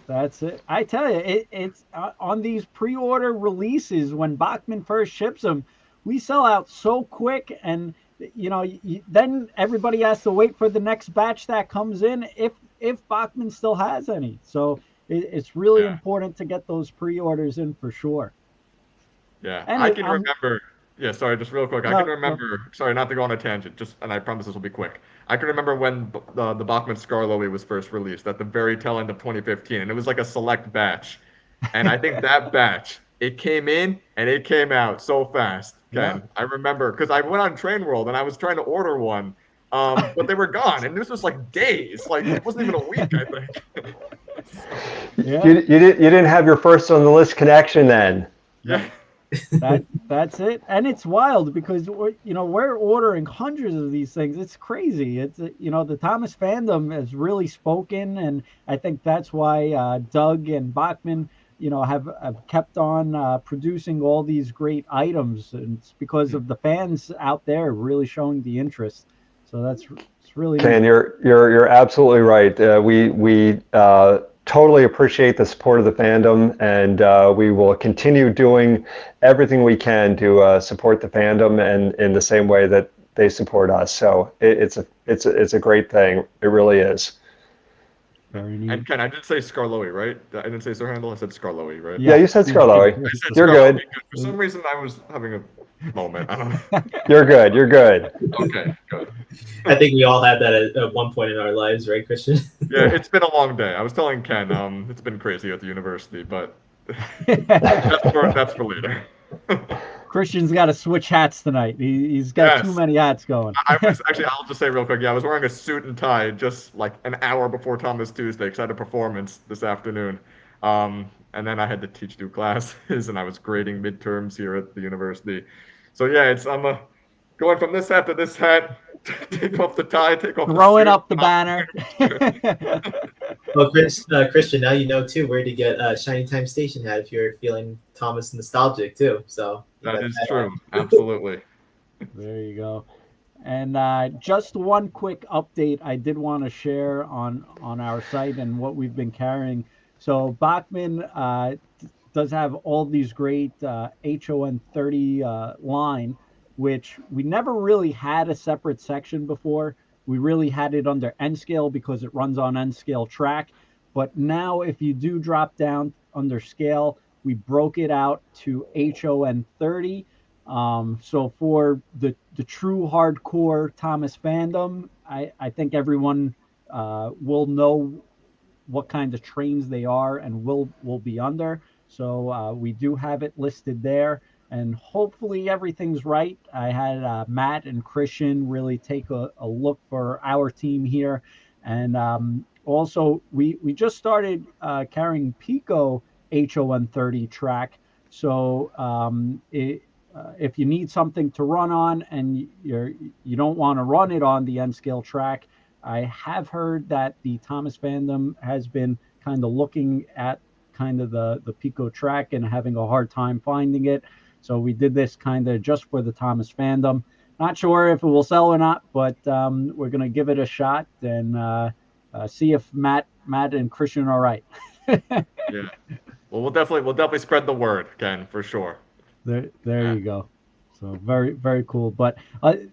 That's it. I tell you, it's on these pre-order releases when Bachmann first ships them, we sell out so quick, and then everybody has to wait for the next batch that comes in if Bachmann still has any. So it's really important to get those pre-orders in for sure. Yeah, and I can remember. Yeah, sorry, just real quick. I can remember. Sorry, not to go on a tangent. And I promise this will be quick. I can remember when the Bachmann Skarloey was first released at the very tail end of 2015, and it was like a select batch. And I think that batch, it came in and it came out so fast. Ken, I remember because I went on TrainWorld and I was trying to order one, but they were gone, and this was like days. Like it wasn't even a week, I think. You didn't have your first on the list connection then. Yeah. That's it. And it's wild because we're ordering hundreds of these things. It's crazy. It's the Thomas fandom has really spoken, and I think that's why Doug and Bachmann have kept on producing all these great items, and it's because of the fans out there really showing the interest. So it's really Ken, neat. you're absolutely right. We totally appreciate the support of the fandom, and we will continue doing everything we can to support the fandom and in the same way that they support us. So it's a great thing. It really is. Very neat. And Ken, I did say Skarloey, right? I didn't say Sir Handel. I said Skarloey, right? Yeah, you said Skarloey. I said You're Skarloey. good. For some reason, I was having a moment. I don't know. You're good. You're good. Okay, good. I think we all had that at one point in our lives, right, Christian? Yeah, it's been a long day. I was telling Ken, it's been crazy at the university, but that's for later. Christian's got to switch hats tonight. He's got too many hats going. I was actually, I'll just say real quick, I was wearing a suit and tie just like an hour before Thomas Tuesday because I had a performance this afternoon. And then I had to teach 2 classes, and I was grading midterms here at the university. So yeah, I'm going from this hat to this hat, take off the tie, take off throwing the suit, up the banner. Well, Christian, now you know too where to get a Shiny Time Station hat if you're feeling Thomas nostalgic too. So that is true, absolutely. There you go. And just one quick update I did want to share on our site and what we've been carrying. So Bachmann does have all these great HON 30 line, which we never really had a separate section before. We really had it under N-Scale because it runs on N-Scale track. But now if you do drop down under scale, we broke it out to HON 30. So for the true hardcore Thomas fandom, I think everyone will know what kind of trains they are and will be under. So we do have it listed there, and hopefully everything's right. I had Matt and Christian really take a look for our team here, and also we just started carrying Pico HON30 track. So if you need something to run on and you don't want to run it on the N scale track, I have heard that the Thomas fandom has been kind of looking at kind of the Pico track and having a hard time finding it. So we did this kind of just for the Thomas fandom. Not sure if it will sell or not, but we're going to give it a shot and see if Matt and Christian are right. Yeah. Well, we'll definitely spread the word, Ken, for sure. There you go. So very, very cool. But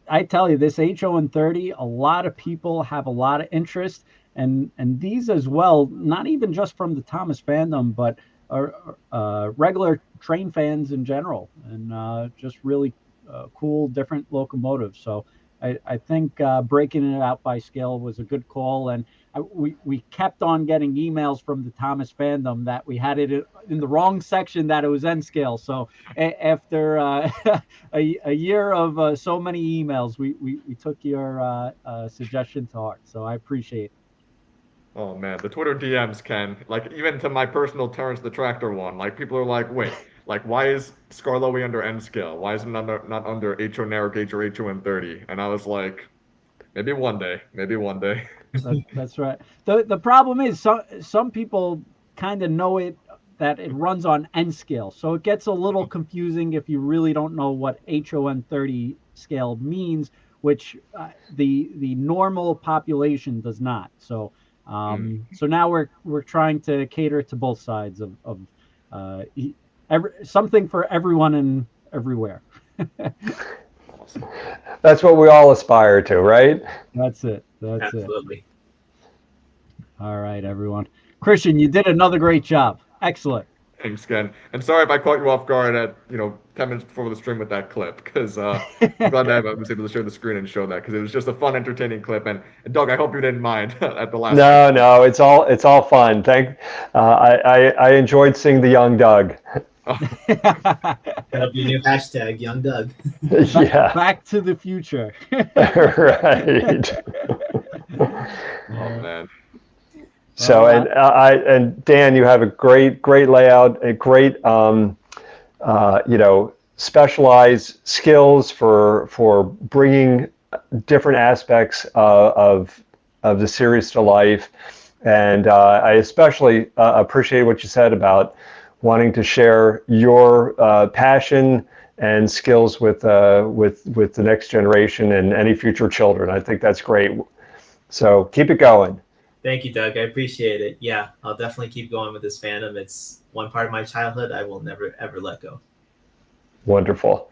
I tell you, this HON30, a lot of people have a lot of interest, and these as well, not even just from the Thomas fandom, but regular train fans in general, and just really cool, different locomotives. So I think breaking it out by scale was a good call, and we kept on getting emails from the Thomas fandom that we had it in the wrong section, that it was N scale. So after a year of so many emails, we took your suggestion to heart. So I appreciate it. Oh man, the Twitter DMs, Ken, like even to my personal Terrence the Tractor one, like people are like, wait, like why is Skarloey under N scale? Why is it not under HO narrow gauge or HON30? And I was like, maybe one day. That's right. The problem is some people kind of know that it runs on N scale, so it gets a little confusing if you really don't know what HON30 scale means, which the normal population does not. So so now we're trying to cater to both sides of something for everyone and everywhere. Awesome. That's what we all aspire to, right? That's it. Absolutely. All right, everyone. Christian, you did another great job. Excellent. Thanks, Ken. And sorry if I caught you off guard at 10 minutes before the stream with that clip, because I'm glad that I was able to share the screen and show that, because it was just a fun, entertaining clip. And Doug, I hope you didn't mind at the last. No, it's all fun. I enjoyed seeing the young Doug. That'll be a new hashtag, Young Doug. Yeah. Back to the future. Right. Oh man. So and Dan, you have a great layout, a great specialized skills for bringing different aspects of the series to life, and I especially appreciate what you said about wanting to share your passion and skills with the next generation and any future children. I think that's great. So keep it going. Thank you, Doug. I appreciate it. Yeah, I'll definitely keep going with this fandom. It's one part of my childhood I will never, ever let go. Wonderful.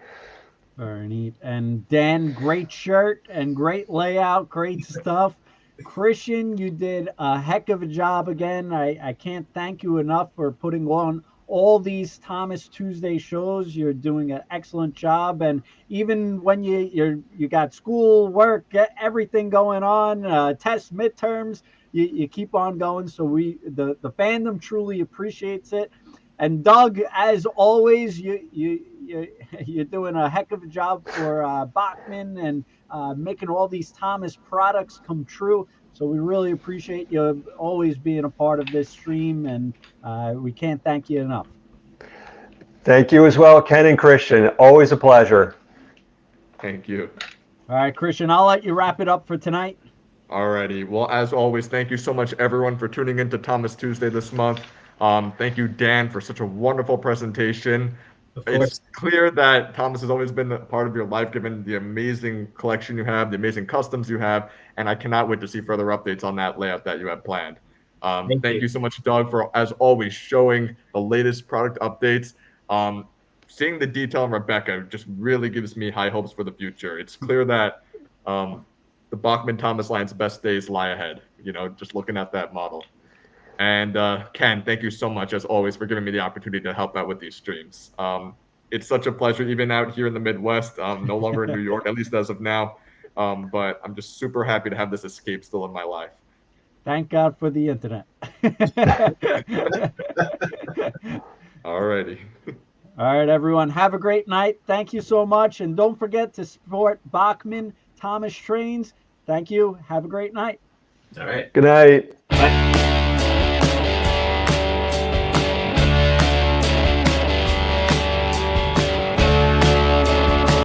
Very neat. And Dan, great shirt and great layout, great stuff. Christian, you did a heck of a job again. I can't thank you enough for putting on all these Thomas Tuesday shows. You're doing an excellent job. And even when you got school, work, everything going on, tests, midterms, you keep on going. So the fandom truly appreciates it. And Doug, as always, you're doing a heck of a job for Bachmann and making all these Thomas products come true. So we really appreciate you always being a part of this stream, and we can't thank you enough. Thank you as well, Ken and Christian. Always a pleasure. Thank you. All right, Christian, I'll let you wrap it up for tonight. Alrighty. Well, as always, thank you so much, everyone, for tuning in to Thomas Tuesday this month. Thank you, Dan, for such a wonderful presentation. It's clear that Thomas has always been a part of your life, given the amazing collection you have, the amazing customs you have, and I cannot wait to see further updates on that layout that you have planned. Thank you so much, Doug, for, as always, showing the latest product updates. Seeing the detail in Rebecca just really gives me high hopes for the future. It's clear that the Bachmann Thomas line's best days lie ahead, just looking at that model. And Ken, thank you so much, as always, for giving me the opportunity to help out with these streams. It's such a pleasure, even out here in the Midwest, no longer in New York, at least as of now. But I'm just super happy to have this escape still in my life. Thank God for the internet. Alrighty. All right, everyone. Have a great night. Thank you so much. And don't forget to support Bachmann Thomas Trains. Thank you. Have a great night. All right. Good night.